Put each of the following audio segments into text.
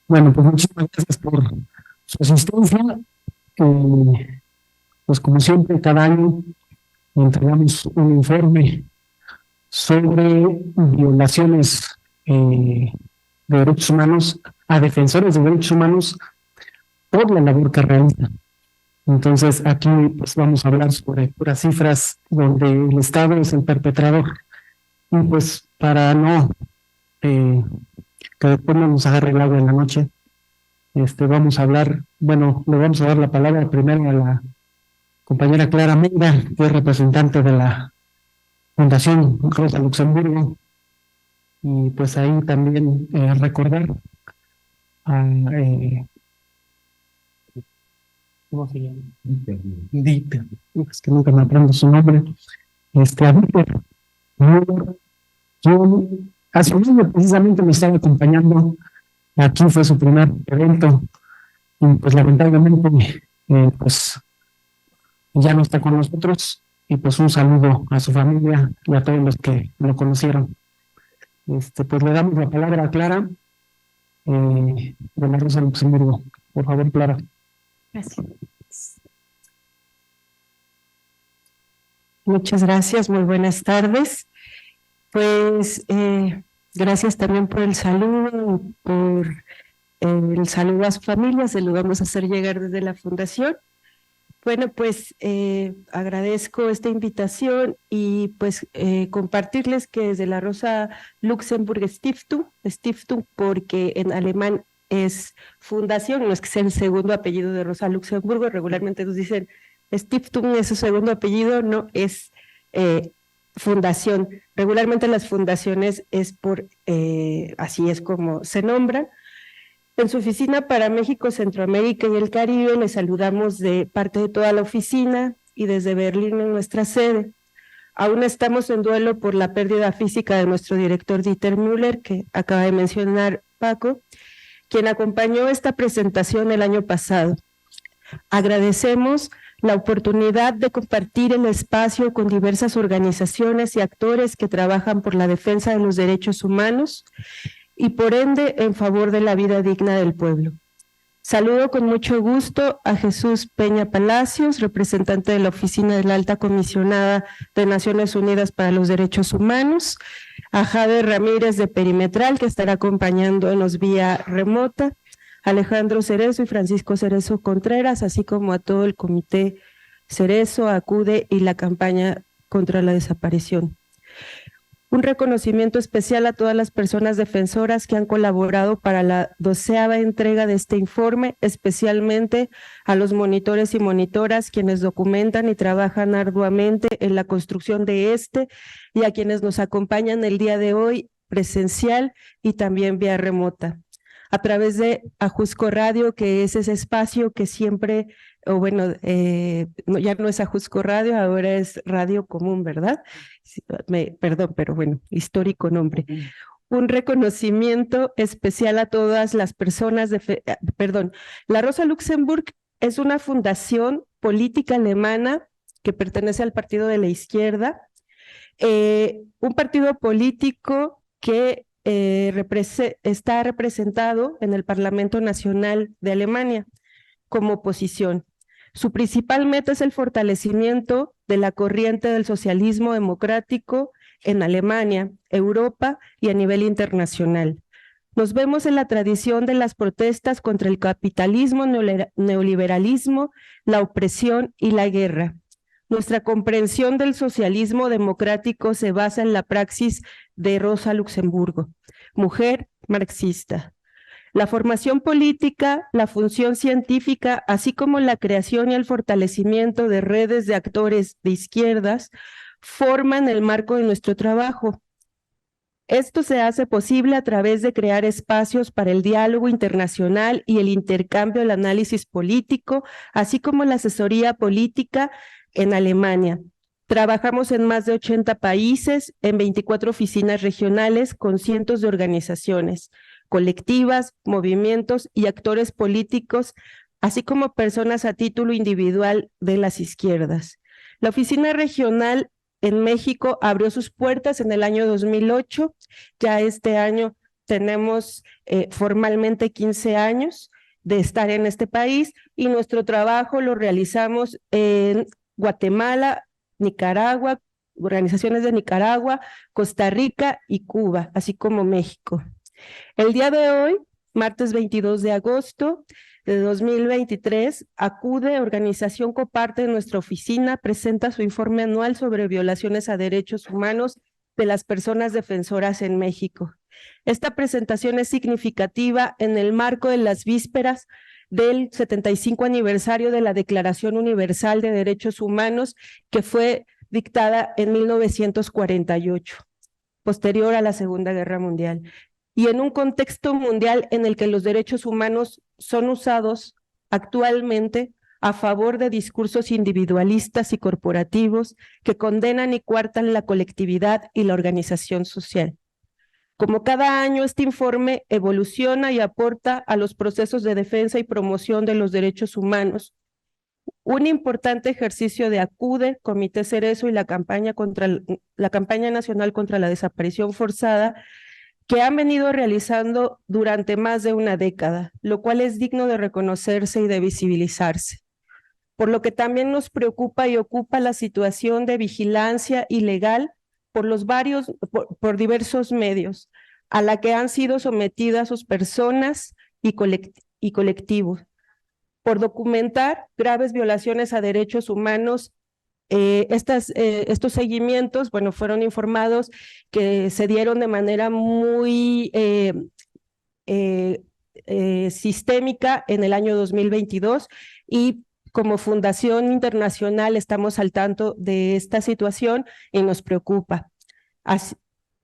Bueno, pues muchísimas gracias por su asistencia. Pues como siempre, cada año entregamos un informe sobre violaciones de derechos humanos a defensores de derechos humanos por la labor que realizan. Entonces, aquí pues vamos a hablar sobre puras cifras donde el Estado es el perpetrador. Y pues para no que después no nos agarre el agua en la noche, vamos a hablar, bueno, le vamos a dar la palabra primero a la compañera Clara Meira, que es representante de la Fundación Rosa Luxemburgo, y pues ahí también recordar a, ¿cómo se llama? Dieter, es que nunca me aprendo su nombre, a Dieter Müller, quien hace un año precisamente me estaba acompañando. Aquí fue su primer evento y pues lamentablemente pues ya no está con nosotros, y pues un saludo a su familia y a todos los que lo conocieron. Pues le damos la palabra a Clara de la Rosa Luxemburgo. Por favor, Clara. Gracias. Muchas gracias, muy buenas tardes. Pues gracias también por el saludo, por el saludo a su familia, se lo vamos a hacer llegar desde la Fundación. Bueno, pues agradezco esta invitación y pues compartirles que desde la Rosa Luxemburg Stiftung, porque en alemán es fundación, no es que sea el segundo apellido de Rosa Luxemburgo, regularmente nos dicen Stiftung es su segundo apellido, no es fundación. Regularmente las fundaciones es por, así es como se nombran. En su oficina para México, Centroamérica y el Caribe les saludamos de parte de toda la oficina y desde Berlín en nuestra sede. Aún estamos en duelo por la pérdida física de nuestro director Dieter Müller, que acaba de mencionar Paco, quien acompañó esta presentación el año pasado. Agradecemos la oportunidad de compartir el espacio con diversas organizaciones y actores que trabajan por la defensa de los derechos humanos y por ende en favor de la vida digna del pueblo. Saludo con mucho gusto a Jesús Peña Palacios, representante de la Oficina de la Alta Comisionada de Naciones Unidas para los Derechos Humanos, a Jade Ramírez de Perimetral, que estará acompañándonos vía remota, Alejandro Cerezo y Francisco Cerezo Contreras, así como a todo el Comité Cerezo, ACUDE y la campaña contra la desaparición. Un reconocimiento especial a todas las personas defensoras que han colaborado para la 12ª entrega de este informe, especialmente a los monitores y monitoras quienes documentan y trabajan arduamente en la construcción de y a quienes nos acompañan el día de hoy presencial y también vía remota. A través de Ajusco Radio, que es ese espacio que siempre, o bueno, ya no es Ajusco Radio, ahora es Radio Común, ¿verdad? Perdón, pero bueno, histórico nombre. Un reconocimiento especial a todas las personas la Rosa Luxemburg es una fundación política alemana que pertenece al Partido de la Izquierda, un partido político que está representado en el Parlamento Nacional de Alemania como oposición. Su principal meta es el fortalecimiento de la corriente del socialismo democrático en Alemania, Europa y a nivel internacional. Nos vemos en la tradición de las protestas contra el capitalismo, neoliberalismo, la opresión y la guerra. Nuestra comprensión del socialismo democrático se basa en la praxis de Rosa Luxemburgo, mujer marxista. La formación política, la función científica, así como la creación y el fortalecimiento de redes de actores de izquierdas, forman el marco de nuestro trabajo. Esto se hace posible a través de crear espacios para el diálogo internacional y el intercambio del análisis político, así como la asesoría política en Alemania. Trabajamos en más de 80 países, en 24 oficinas regionales con cientos de organizaciones, colectivas, movimientos y actores políticos así como personas a título individual de las izquierdas. La oficina regional en México abrió sus puertas en el año 2008, ya este año tenemos formalmente 15 años de estar en este país y nuestro trabajo lo realizamos en Guatemala, Nicaragua, organizaciones de Nicaragua, Costa Rica y Cuba, así como México. El día de hoy, martes 22 de agosto de 2023, Acude, organización coparte de nuestra oficina, presenta su informe anual sobre violaciones a derechos humanos de las personas defensoras en México. Esta presentación es significativa en el marco de las vísperas del 75 aniversario de la Declaración Universal de Derechos Humanos, que fue dictada en 1948, posterior a la Segunda Guerra Mundial, y en un contexto mundial en el que los derechos humanos son usados actualmente a favor de discursos individualistas y corporativos que condenan y coartan la colectividad y la organización social. Como cada año, este informe evoluciona y aporta a los procesos de defensa y promoción de los derechos humanos. Un importante ejercicio de Acude, Comité Cerezo y la campaña nacional contra la desaparición forzada, que han venido realizando durante más de una década, lo cual es digno de reconocerse y de visibilizarse. Por lo que también nos preocupa y ocupa la situación de vigilancia ilegal por diversos medios, a la que han sido sometidas sus personas y colectivos, por documentar graves violaciones a derechos humanos. Estos seguimientos, bueno, fueron informados que se dieron de manera muy sistémica en el año 2022 y como Fundación Internacional estamos al tanto de esta situación y nos preocupa.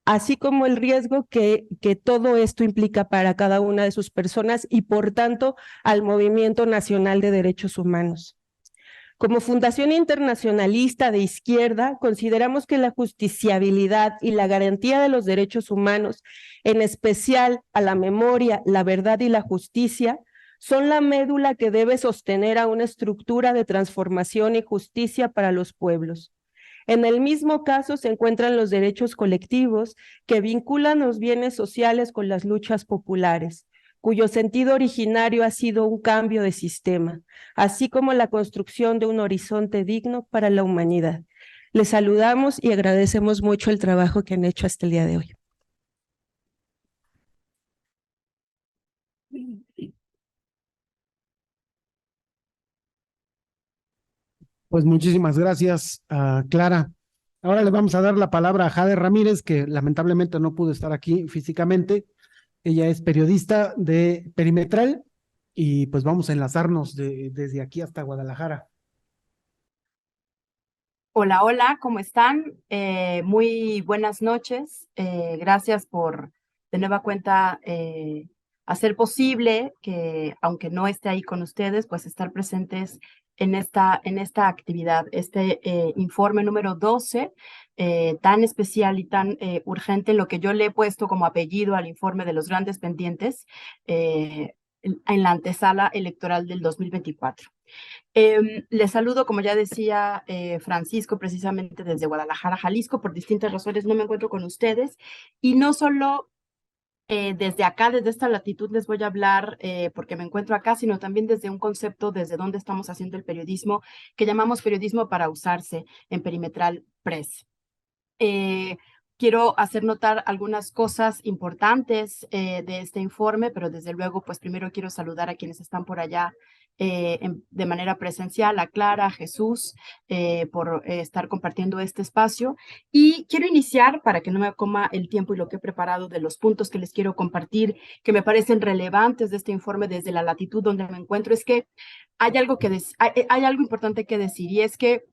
Así como el riesgo que todo esto implica para cada una de sus personas y por tanto al Movimiento Nacional de Derechos Humanos. Como Fundación Internacionalista de Izquierda, consideramos que la justiciabilidad y la garantía de los derechos humanos, en especial a la memoria, la verdad y la justicia, son la médula que debe sostener a una estructura de transformación y justicia para los pueblos. En el mismo caso se encuentran los derechos colectivos que vinculan los bienes sociales con las luchas populares, cuyo sentido originario ha sido un cambio de sistema, así como la construcción de un horizonte digno para la humanidad. Les saludamos y agradecemos mucho el trabajo que han hecho hasta el día de hoy. Pues muchísimas gracias, Clara. Ahora le vamos a dar la palabra a Jade Ramírez, que lamentablemente no pudo estar aquí físicamente. Ella es periodista de Perimetral y pues vamos a enlazarnos desde aquí hasta Guadalajara. Hola, hola, ¿cómo están? Muy buenas noches. Gracias por de nueva cuenta hacer posible que, aunque no esté ahí con ustedes, pues estar presentes en esta actividad, este informe número 12, tan especial y tan urgente, lo que yo le he puesto como apellido al informe de los grandes pendientes en la antesala electoral del 2024. Les saludo, como ya decía Francisco, precisamente desde Guadalajara, Jalisco. Por distintas razones no me encuentro con ustedes. Y no solo desde acá, desde esta latitud les voy a hablar porque me encuentro acá, sino también desde un concepto desde donde estamos haciendo el periodismo, que llamamos periodismo para usarse en Perimetral Press. Quiero hacer notar algunas cosas importantes de este informe, pero desde luego, pues primero quiero saludar a quienes están por allá de manera presencial, a Clara, a Jesús, por estar compartiendo este espacio. Y quiero iniciar, para que no me coma el tiempo y lo que he preparado de los puntos que les quiero compartir, que me parecen relevantes de este informe desde la latitud donde me encuentro, es que hay algo importante que decir, y es que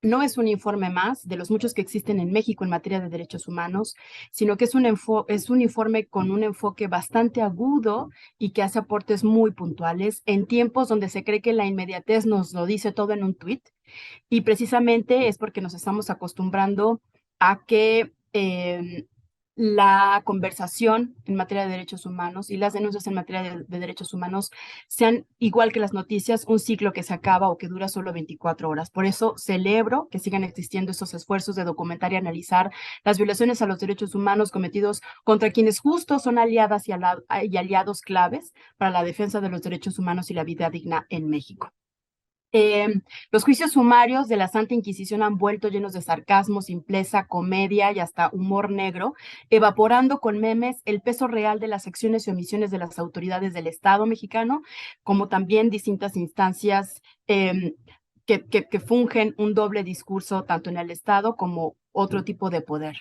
no es un informe más de los muchos que existen en México en materia de derechos humanos, sino que es un informe con un enfoque bastante agudo y que hace aportes muy puntuales en tiempos donde se cree que la inmediatez nos lo dice todo en un tuit. Y precisamente es porque nos estamos acostumbrando a que la conversación en materia de derechos humanos y las denuncias en materia de derechos humanos sean, igual que las noticias, un ciclo que se acaba o que dura solo 24 horas. Por eso celebro que sigan existiendo esos esfuerzos de documentar y analizar las violaciones a los derechos humanos cometidos contra quienes justo son aliadas y aliados claves para la defensa de los derechos humanos y la vida digna en México. Los juicios sumarios de la Santa Inquisición han vuelto llenos de sarcasmo, simpleza, comedia y hasta humor negro, evaporando con memes el peso real de las acciones y omisiones de las autoridades del Estado mexicano, como también distintas instancias que fungen un doble discurso tanto en el Estado como otro tipo de poder.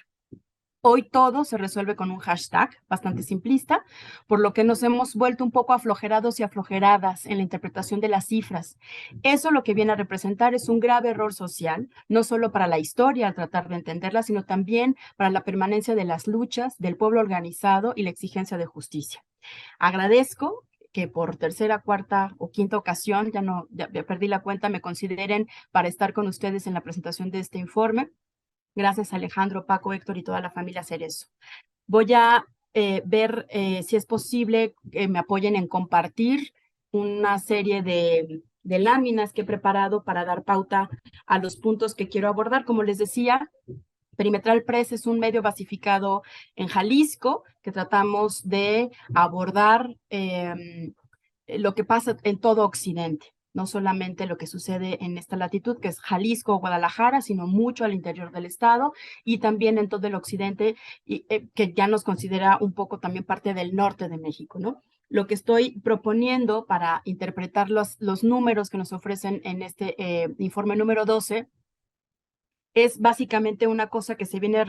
Hoy todo se resuelve con un hashtag bastante simplista, por lo que nos hemos vuelto un poco aflojerados y aflojeradas en la interpretación de las cifras. Eso lo que viene a representar es un grave error social, no solo para la historia al tratar de entenderla, sino también para la permanencia de las luchas del pueblo organizado y la exigencia de justicia. Agradezco que por tercera, cuarta o quinta ocasión, ya perdí la cuenta, me consideren para estar con ustedes en la presentación de este informe. Gracias, Alejandro, Paco, Héctor y toda la familia Cerezo. Voy a ver si es posible que me apoyen en compartir una serie de láminas que he preparado para dar pauta a los puntos que quiero abordar. Como les decía, Perimetral Press es un medio basificado en Jalisco que tratamos de abordar lo que pasa en todo Occidente, no solamente lo que sucede en esta latitud, que es Jalisco o Guadalajara, sino mucho al interior del estado y también en todo el occidente, que ya nos considera un poco también parte del norte de México, ¿no? Lo que estoy proponiendo para interpretar los números que nos ofrecen en este informe número 12 es básicamente una cosa que se viene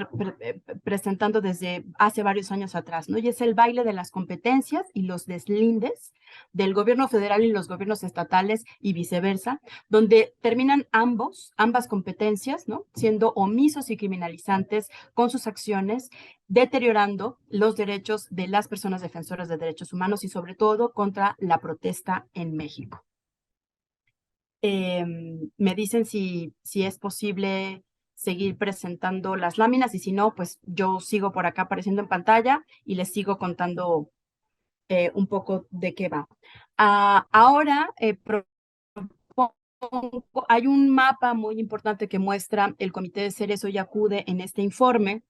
presentando desde hace varios años atrás, ¿no? Y es el baile de las competencias y los deslindes del gobierno federal y los gobiernos estatales y viceversa, donde terminan ambas competencias, ¿no? Siendo omisos y criminalizantes con sus acciones, deteriorando los derechos de las personas defensoras de derechos humanos y sobre todo contra la protesta en México. Me dicen si es posible seguir presentando las láminas y si no, pues yo sigo por acá apareciendo en pantalla y les sigo contando un poco de qué va. Ahora hay un mapa muy importante que muestra el Comité de Cerezo y Acude en este informe,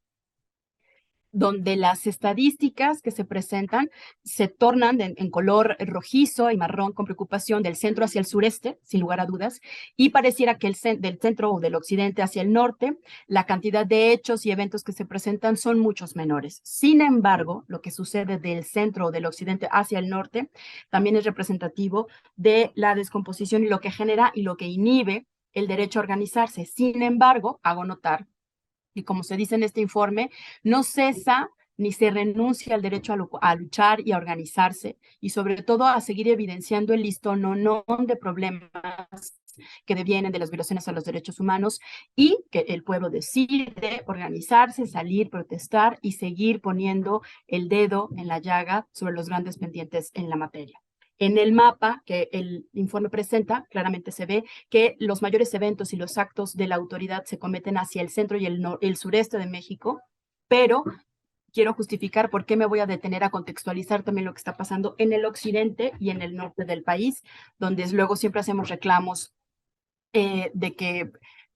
donde las estadísticas que se presentan se tornan en color rojizo y marrón con preocupación del centro hacia el sureste, sin lugar a dudas, y pareciera que del centro o del occidente hacia el norte, la cantidad de hechos y eventos que se presentan son muchos menores. Sin embargo, lo que sucede del centro o del occidente hacia el norte también es representativo de la descomposición y lo que genera y lo que inhibe el derecho a organizarse. Sin embargo, hago notar y como se dice en este informe, no cesa ni se renuncia al derecho a luchar y a organizarse, y sobre todo a seguir evidenciando el listón de problemas que devienen de las violaciones a los derechos humanos y que el pueblo decide organizarse, salir, protestar y seguir poniendo el dedo en la llaga sobre los grandes pendientes en la materia. En el mapa que el informe presenta, claramente se ve que los mayores eventos y los actos de la autoridad se cometen hacia el centro y el sureste de México, pero quiero justificar por qué me voy a detener a contextualizar también lo que está pasando en el occidente y en el norte del país, donde luego siempre hacemos reclamos de que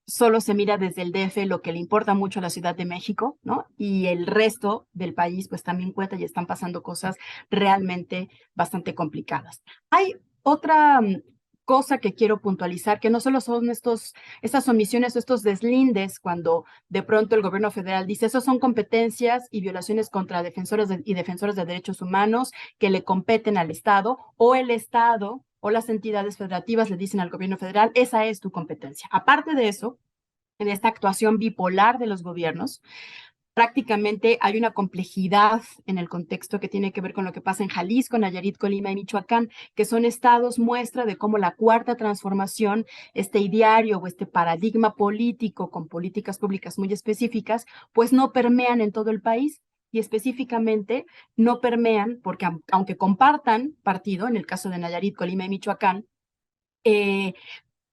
solo se mira desde el DF lo que le importa mucho a la Ciudad de México, ¿no? Y el resto del país pues también cuenta y están pasando cosas realmente bastante complicadas. Hay otra cosa que quiero puntualizar, que no solo son estas omisiones o estos deslindes cuando de pronto el gobierno federal dice, esos son competencias y violaciones contra defensores y defensores de derechos humanos que le competen al Estado, o el Estado o las entidades federativas le dicen al gobierno federal, esa es tu competencia. Aparte de eso, en esta actuación bipolar de los gobiernos, prácticamente hay una complejidad en el contexto que tiene que ver con lo que pasa en Jalisco, Nayarit, Colima y Michoacán, que son estados muestra de cómo la cuarta transformación, este ideario o este paradigma político con políticas públicas muy específicas, pues no permean en todo el país. Y específicamente no permean porque aunque compartan partido, en el caso de Nayarit, Colima y Michoacán,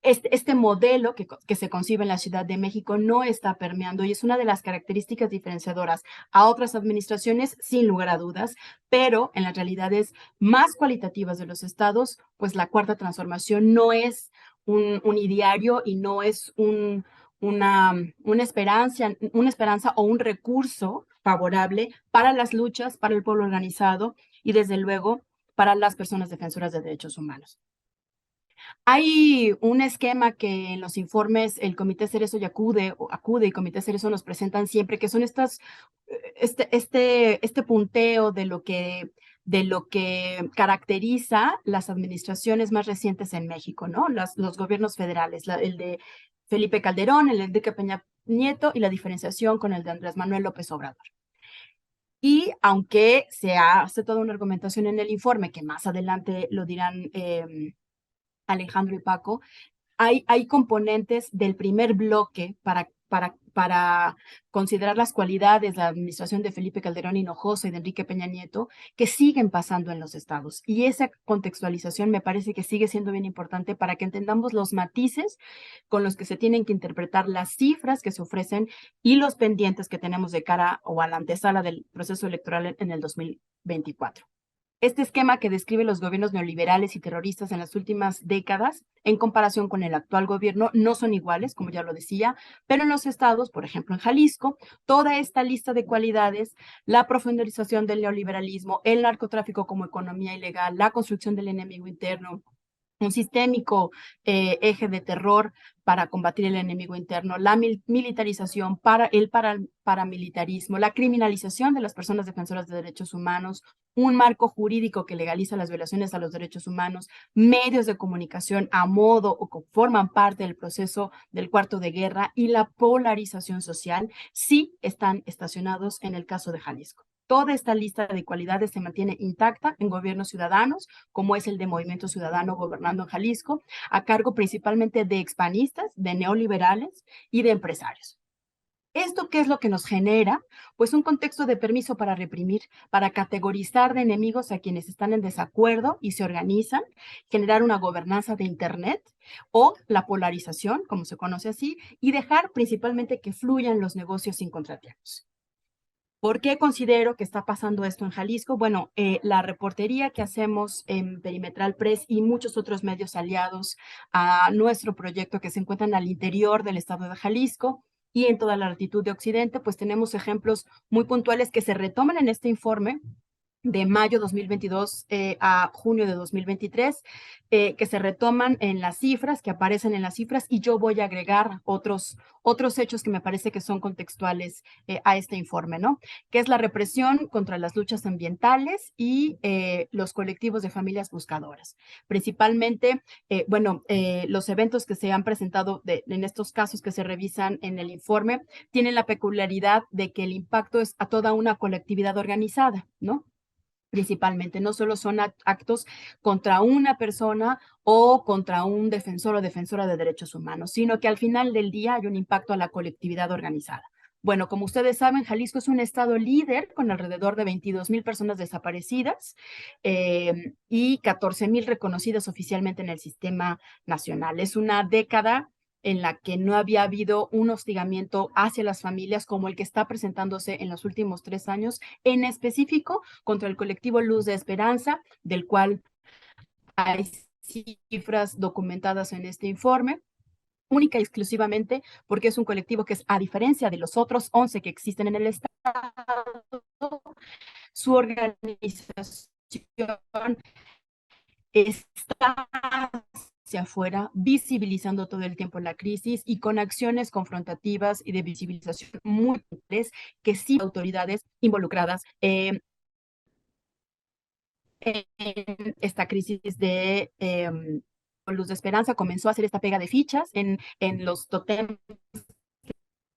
este modelo que se concibe en la Ciudad de México no está permeando y es una de las características diferenciadoras a otras administraciones, sin lugar a dudas, pero en las realidades más cualitativas de los estados, pues la cuarta transformación no es un ideario y no es una esperanza o un recurso favorable para las luchas, para el pueblo organizado y desde luego para las personas defensoras de derechos humanos. Hay un esquema que en los informes el Comité Cerezo y acude y Comité Cerezo nos presentan siempre, que son este punteo de lo que caracteriza las administraciones más recientes en México, ¿no? Los gobiernos federales, el de Felipe Calderón, el de Enrique Peña Nieto y la diferenciación con el de Andrés Manuel López Obrador. Y aunque se hace toda una argumentación en el informe, que más adelante lo dirán Alejandro y Paco, hay componentes del primer bloque para considerar las cualidades de la administración de Felipe Calderón Hinojosa y de Enrique Peña Nieto que siguen pasando en los estados. Y esa contextualización me parece que sigue siendo bien importante para que entendamos los matices con los que se tienen que interpretar las cifras que se ofrecen y los pendientes que tenemos de cara o a la antesala del proceso electoral en el 2024. Este esquema que describe los gobiernos neoliberales y terroristas en las últimas décadas, en comparación con el actual gobierno, no son iguales, como ya lo decía, pero en los estados, por ejemplo en Jalisco, toda esta lista de cualidades, la profundización del neoliberalismo, el narcotráfico como economía ilegal, la construcción del enemigo interno, un sistémico eje de terror para combatir el enemigo interno, la militarización, el paramilitarismo, la criminalización de las personas defensoras de derechos humanos, un marco jurídico que legaliza las violaciones a los derechos humanos, medios de comunicación a modo o que forman parte del proceso del cuarto de guerra y la polarización social, sí están estacionados en el caso de Jalisco. Toda esta lista de cualidades se mantiene intacta en gobiernos ciudadanos, como es el de Movimiento Ciudadano gobernando en Jalisco, a cargo principalmente de expanistas, de neoliberales y de empresarios. ¿Esto qué es lo que nos genera? Pues un contexto de permiso para reprimir, para categorizar de enemigos a quienes están en desacuerdo y se organizan, generar una gobernanza de Internet o la polarización, como se conoce así, y dejar principalmente que fluyan los negocios sin contratiempos. ¿Por qué considero que está pasando esto en Jalisco? Bueno, la reportería que hacemos en Perimetral Press y muchos otros medios aliados a nuestro proyecto que se encuentran al interior del estado de Jalisco y en toda la latitud de Occidente, pues tenemos ejemplos muy puntuales que se retoman en este informe de mayo 2022 a junio de 2023, que se retoman en las cifras, que aparecen en las cifras, y yo voy a agregar otros hechos que me parece que son contextuales a este informe, ¿no? Que es la represión contra las luchas ambientales y los colectivos de familias buscadoras. Principalmente, los eventos que se han presentado en estos casos que se revisan en el informe tienen la peculiaridad de que el impacto es a toda una colectividad organizada, ¿no? Principalmente, no solo son actos contra una persona o contra un defensor o defensora de derechos humanos, sino que al final del día hay un impacto a la colectividad organizada. Bueno, como ustedes saben, Jalisco es un estado líder con alrededor de 22,000 personas desaparecidas y 14,000 reconocidas oficialmente en el sistema nacional. Es una década en la que no había habido un hostigamiento hacia las familias como el que está presentándose en los últimos 3 años, en específico contra el colectivo Luz de Esperanza, del cual hay cifras documentadas en este informe, única y exclusivamente porque es un colectivo que es, a diferencia de los otros 11 que existen en el estado, su organización está hacia afuera, visibilizando todo el tiempo la crisis y con acciones confrontativas y de visibilización múltiples que sí autoridades involucradas en esta crisis de Luz de Esperanza comenzó a hacer esta pega de fichas en los totems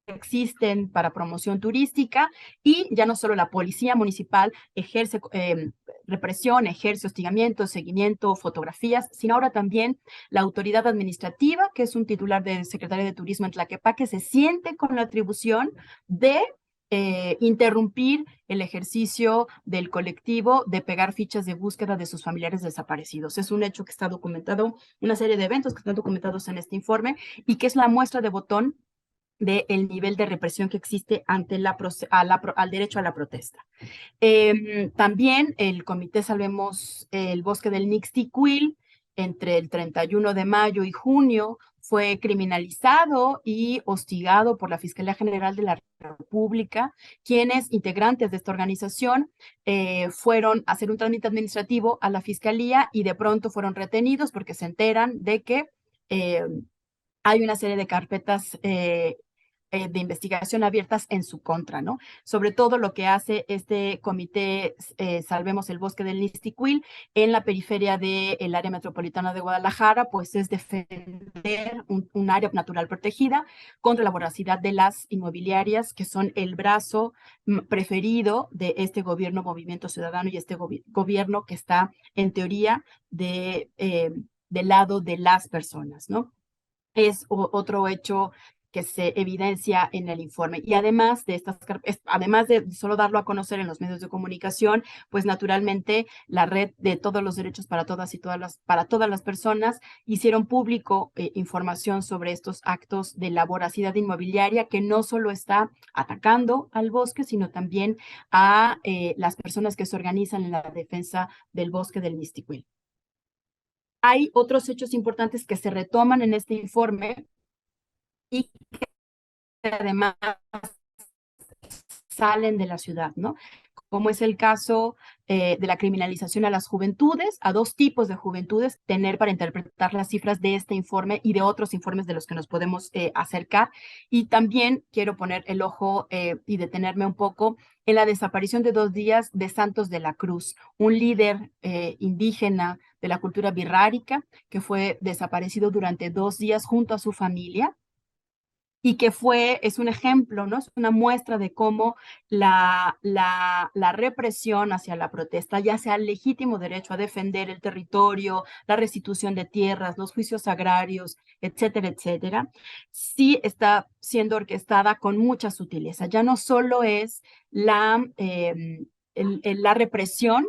existen para promoción turística y ya no solo la policía municipal ejerce represión, ejerce hostigamiento, seguimiento, fotografías, sino ahora también la autoridad administrativa, que es un titular de Secretaría de Turismo en Tlaquepaque, se siente con la atribución de interrumpir el ejercicio del colectivo de pegar fichas de búsqueda de sus familiares desaparecidos. Es un hecho que está documentado, una serie de eventos que están documentados en este informe y que es la muestra de botón del nivel de represión que existe ante al derecho a la protesta. También el Comité Salvemos el Bosque del Nixtiquil, entre el 31 de mayo y junio, fue criminalizado y hostigado por la Fiscalía General de la República, quienes, integrantes de esta organización, fueron a hacer un trámite administrativo a la Fiscalía y de pronto fueron retenidos porque se enteran de que hay una serie de carpetas de investigación abiertas en su contra, ¿no? Sobre todo lo que hace este comité Salvemos el Bosque del Nixtiquil en la periferia del área metropolitana de Guadalajara, pues es defender un área natural protegida contra la voracidad de las inmobiliarias, que son el brazo preferido de este gobierno Movimiento Ciudadano y este gobierno que está en teoría del lado de las personas, ¿no? Es otro hecho que se evidencia en el informe. Y además de además de solo darlo a conocer en los medios de comunicación, pues naturalmente la red de todos los derechos para todas y para todas las personas hicieron público información sobre estos actos de la voracidad inmobiliaria que no solo está atacando al bosque, sino también a las personas que se organizan en la defensa del bosque del Nixtiquil. Hay otros hechos importantes que se retoman en este informe y que además salen de la ciudad, ¿no? Como es el caso de la criminalización a las juventudes, a dos tipos de juventudes, tener para interpretar las cifras de este informe y de otros informes de los que nos podemos acercar. Y también quiero poner el ojo y detenerme un poco en la desaparición de 2 días de Santos de la Cruz, un líder indígena de la cultura birrárica que fue desaparecido durante 2 días junto a su familia y que es un ejemplo, ¿no? Es una muestra de cómo la represión hacia la protesta, ya sea el legítimo derecho a defender el territorio, la restitución de tierras, los juicios agrarios, etcétera, etcétera, sí está siendo orquestada con mucha sutileza. Ya no solo es la represión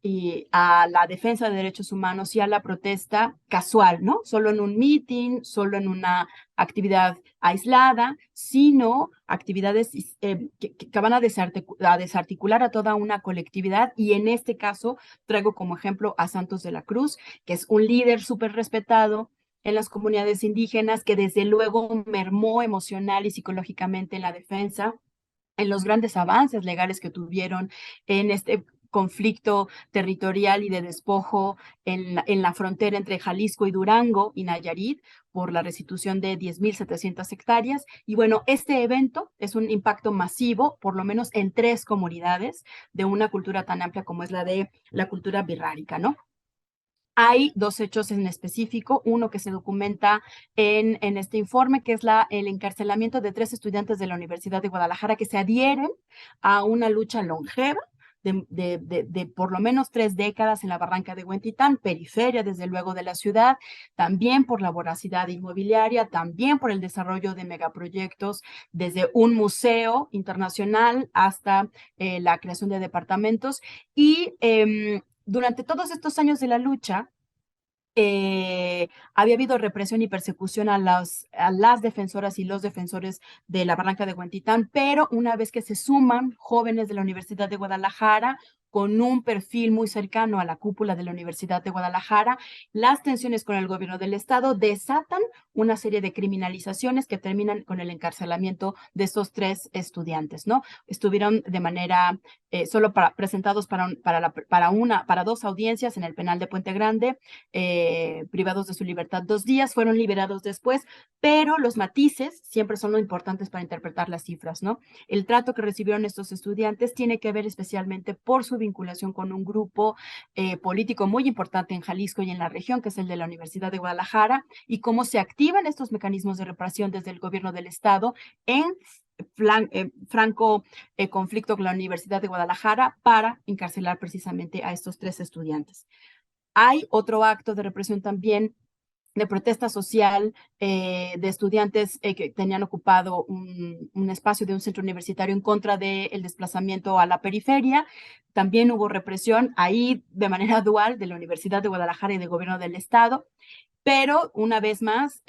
y a la defensa de derechos humanos y a la protesta casual, ¿no? Solo en un meeting, solo en una actividad aislada, sino actividades que van a desarticular a toda una colectividad. Y en este caso traigo como ejemplo a Santos de la Cruz, que es un líder súper respetado en las comunidades indígenas, que desde luego mermó emocional y psicológicamente en la defensa, en los grandes avances legales que tuvieron en este conflicto territorial y de despojo en la frontera entre Jalisco y Durango y Nayarit por la restitución de 10,700 hectáreas. Y bueno, este evento es un impacto masivo, por lo menos en 3 comunidades de una cultura tan amplia como es la de la cultura birrárica, ¿no? Hay 2 hechos en específico, uno que se documenta en este informe, que es el encarcelamiento de 3 estudiantes de la Universidad de Guadalajara que se adhieren a una lucha longeva de por lo menos 3 décadas en la barranca de Huentitán, periferia desde luego de la ciudad, también por la voracidad inmobiliaria, también por el desarrollo de megaproyectos, desde un museo internacional hasta la creación de departamentos. Y durante todos estos años de la lucha, había habido represión y persecución a las defensoras y los defensores de la barranca de Huentitán, pero una vez que se suman jóvenes de la Universidad de Guadalajara con un perfil muy cercano a la cúpula de la Universidad de Guadalajara, las tensiones con el gobierno del estado desatan una serie de criminalizaciones que terminan con el encarcelamiento de estos 3 estudiantes, ¿no? Estuvieron de manera solo presentados para 2 audiencias en el penal de Puente Grande, privados de su libertad 2 días, fueron liberados después, pero los matices siempre son lo importantes para interpretar las cifras, ¿no? El trato que recibieron estos estudiantes tiene que ver especialmente por su vinculación con un grupo político muy importante en Jalisco y en la región, que es el de la Universidad de Guadalajara, y cómo se activan estos mecanismos de represión desde el gobierno del estado en franco conflicto con la Universidad de Guadalajara para encarcelar precisamente a estos 3 estudiantes. Hay otro acto de represión también de protesta social de estudiantes que tenían ocupado un espacio de un centro universitario en contra del desplazamiento a la periferia. También hubo represión ahí de manera dual de la Universidad de Guadalajara y del gobierno del estado. Pero una vez más,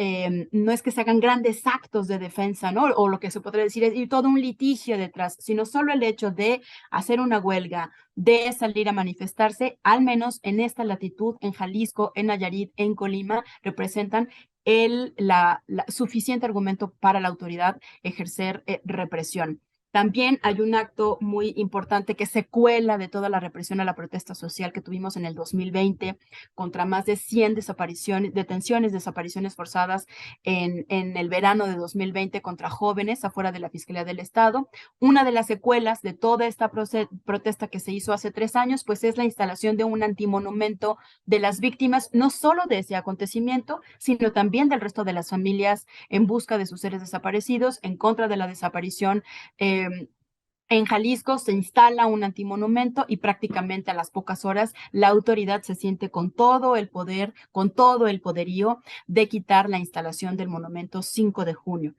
no es que se hagan grandes actos de defensa, ¿no? O lo que se podría decir es y todo un litigio detrás, sino solo el hecho de hacer una huelga, de salir a manifestarse, al menos en esta latitud, en Jalisco, en Nayarit, en Colima, representan la suficiente argumento para la autoridad ejercer represión. También hay un acto muy importante que se cuela de toda la represión a la protesta social que tuvimos en el 2020 contra más de 100 detenciones, desapariciones forzadas en el verano de 2020 contra jóvenes afuera de la Fiscalía del Estado. Una de las secuelas de toda esta protesta que se hizo hace 3 años, pues es la instalación de un antimonumento de las víctimas, no solo de ese acontecimiento, sino también del resto de las familias en busca de sus seres desaparecidos, en contra de la desaparición. En Jalisco se instala un antimonumento y prácticamente a las pocas horas la autoridad se siente con todo el poder, con todo el poderío de quitar la instalación del monumento 5 de junio.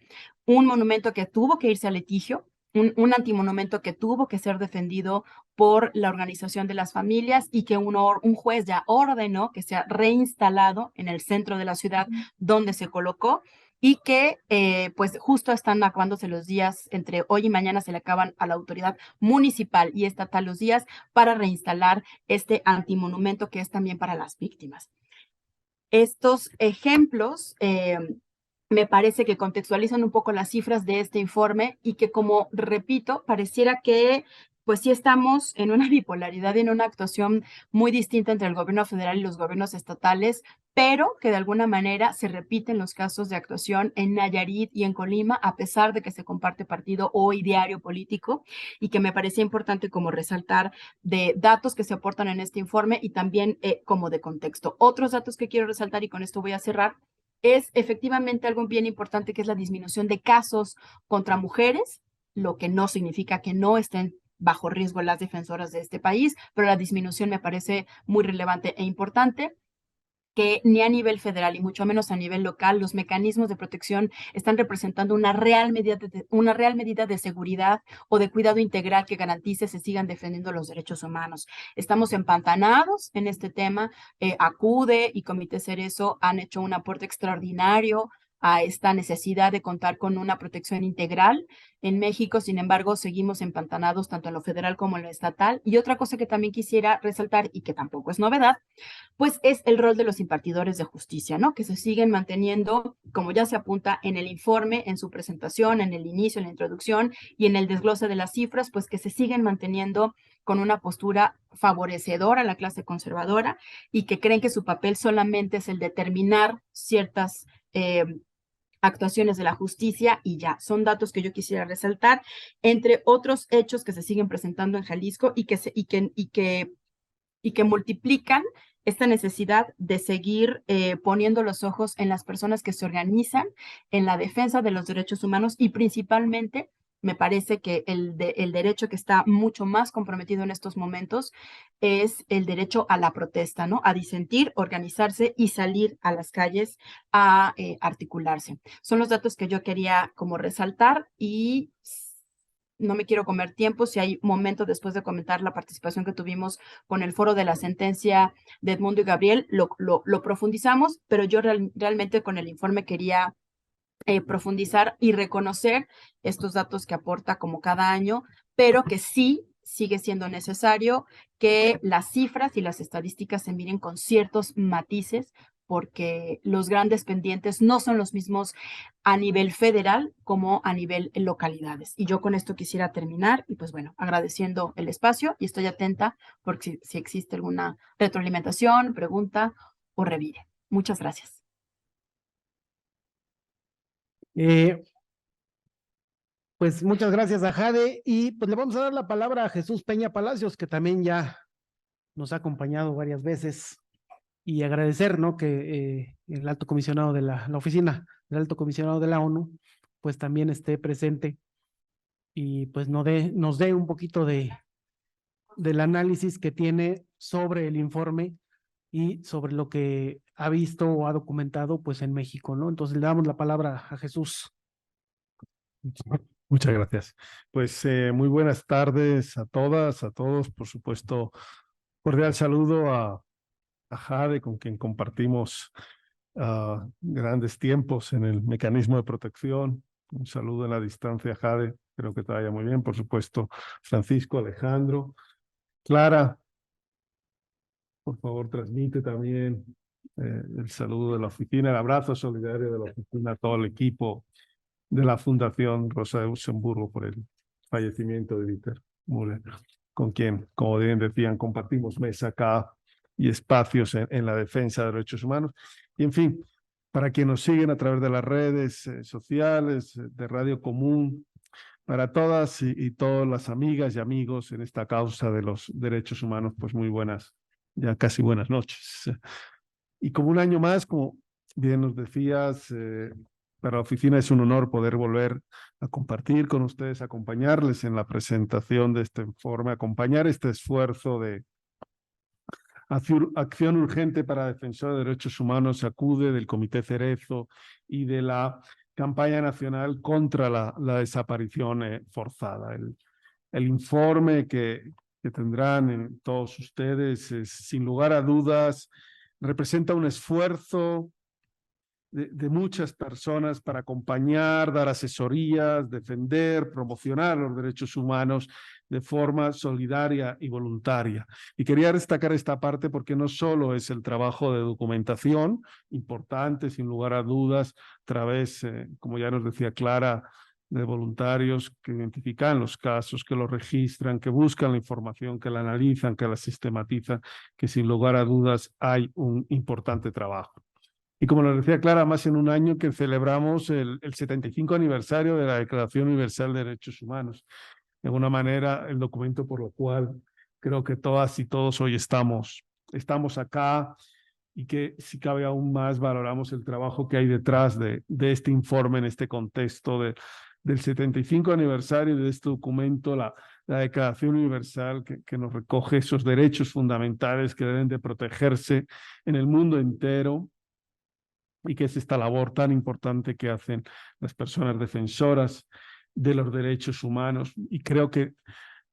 Un monumento que tuvo que irse a litigio, un antimonumento que tuvo que ser defendido por la organización de las familias y que un juez ya ordenó que sea reinstalado en el centro de la ciudad donde se colocó y que pues justo están acabándose los días, entre hoy y mañana se le acaban a la autoridad municipal y estatal los días para reinstalar este antimonumento que es también para las víctimas. Estos ejemplos me parece que contextualizan un poco las cifras de este informe y que, como repito, pareciera que pues sí estamos en una bipolaridad y en una actuación muy distinta entre el gobierno federal y los gobiernos estatales, pero que de alguna manera se repiten los casos de actuación en Nayarit y en Colima, a pesar de que se comparte partido o ideario político, y que me parecía importante como resaltar de datos que se aportan en este informe y también como de contexto. Otros datos que quiero resaltar, y con esto voy a cerrar, es efectivamente algo bien importante que es la disminución de casos contra mujeres, lo que no significa que no estén bajo riesgo las defensoras de este país, pero la disminución me parece muy relevante e importante, que ni a nivel federal y mucho menos a nivel local los mecanismos de protección están representando una real medida de seguridad o de cuidado integral que garantice se sigan defendiendo los derechos humanos. Estamos empantanados en este tema. ACUDE y Comité Cerezo han hecho un aporte extraordinario a esta necesidad de contar con una protección integral. En México, sin embargo, seguimos empantanados tanto en lo federal como en lo estatal. Y otra cosa que también quisiera resaltar y que tampoco es novedad, pues es el rol de los impartidores de justicia, ¿no? Que se siguen manteniendo, como ya se apunta en el informe, en su presentación, en el inicio, en la introducción y en el desglose de las cifras, pues que se siguen manteniendo con una postura favorecedora a la clase conservadora y que creen que su papel solamente es el determinar ciertas actuaciones de la justicia y ya. Son datos que yo quisiera resaltar, entre otros hechos que se siguen presentando en Jalisco y que multiplican esta necesidad de seguir poniendo los ojos en las personas que se organizan en la defensa de los derechos humanos y principalmente me parece que el derecho que está mucho más comprometido en estos momentos es el derecho a la protesta, ¿no? A disentir, organizarse y salir a las calles a articularse. Son los datos que yo quería como resaltar y no me quiero comer tiempo. Si hay momento después de comentar la participación que tuvimos con el foro de la sentencia de Edmundo y Gabriel, lo profundizamos, pero yo realmente con el informe quería profundizar y reconocer estos datos que aporta como cada año, pero que sí sigue siendo necesario que las cifras y las estadísticas se miren con ciertos matices, porque los grandes pendientes no son los mismos a nivel federal como a nivel localidades. Y yo con esto quisiera terminar y pues bueno, agradeciendo el espacio y estoy atenta por si existe alguna retroalimentación, pregunta o revire. Muchas gracias. Pues muchas gracias a Jade y pues le vamos a dar la palabra a Jesús Peña Palacios, que también ya nos ha acompañado varias veces y agradecer, ¿no? Que el alto comisionado de la oficina del alto comisionado de la ONU, pues también esté presente y pues nos dé un poquito del análisis que tiene sobre el informe y sobre lo que ha visto o ha documentado pues en México, ¿no? Entonces le damos la palabra a Jesús. Muchas gracias. Pues muy buenas tardes a todas, a todos. Por supuesto, cordial saludo a Jade, con quien compartimos grandes tiempos en el mecanismo de protección. Un saludo en la distancia, Jade. Espero que te vaya muy bien. Por supuesto, Francisco, Alejandro, Clara. Por favor, transmite también el saludo de la oficina, el abrazo solidario de la oficina a todo el equipo de la Fundación Rosa de Luxemburgo por el fallecimiento de Dieter Müller, con quien, como bien decían, compartimos mesa acá y espacios en la defensa de derechos humanos. Y en fin, para quienes nos siguen a través de las redes sociales, de Radio Común, para todas y todas las amigas y amigos en esta causa de los derechos humanos, pues muy buenas, ya casi buenas noches. Y como un año más, como bien nos decías, para la oficina es un honor poder volver a compartir con ustedes, acompañarles en la presentación de este informe, acompañar este esfuerzo de acción urgente para defensores de derechos humanos, acude del Comité Cerezo y de la campaña nacional contra la desaparición forzada. El informe que tendrán en todos ustedes, sin lugar a dudas, representa un esfuerzo de muchas personas para acompañar, dar asesorías, defender, promocionar los derechos humanos de forma solidaria y voluntaria. Y quería destacar esta parte porque no solo es el trabajo de documentación, importante sin lugar a dudas, a través, como ya nos decía Clara, de voluntarios que identifican los casos, que los registran, que buscan la información, que la analizan, que la sistematizan, que sin lugar a dudas hay un importante trabajo. Y como nos decía Clara, más en un año que celebramos el 75 aniversario de la Declaración Universal de Derechos Humanos. De alguna manera, el documento por lo cual creo que todas y todos hoy estamos acá y que si cabe aún más valoramos el trabajo que hay detrás de este informe en este contexto del 75 aniversario de este documento, la Declaración Universal que nos recoge esos derechos fundamentales que deben de protegerse en el mundo entero, y que es esta labor tan importante que hacen las personas defensoras de los derechos humanos. Y creo que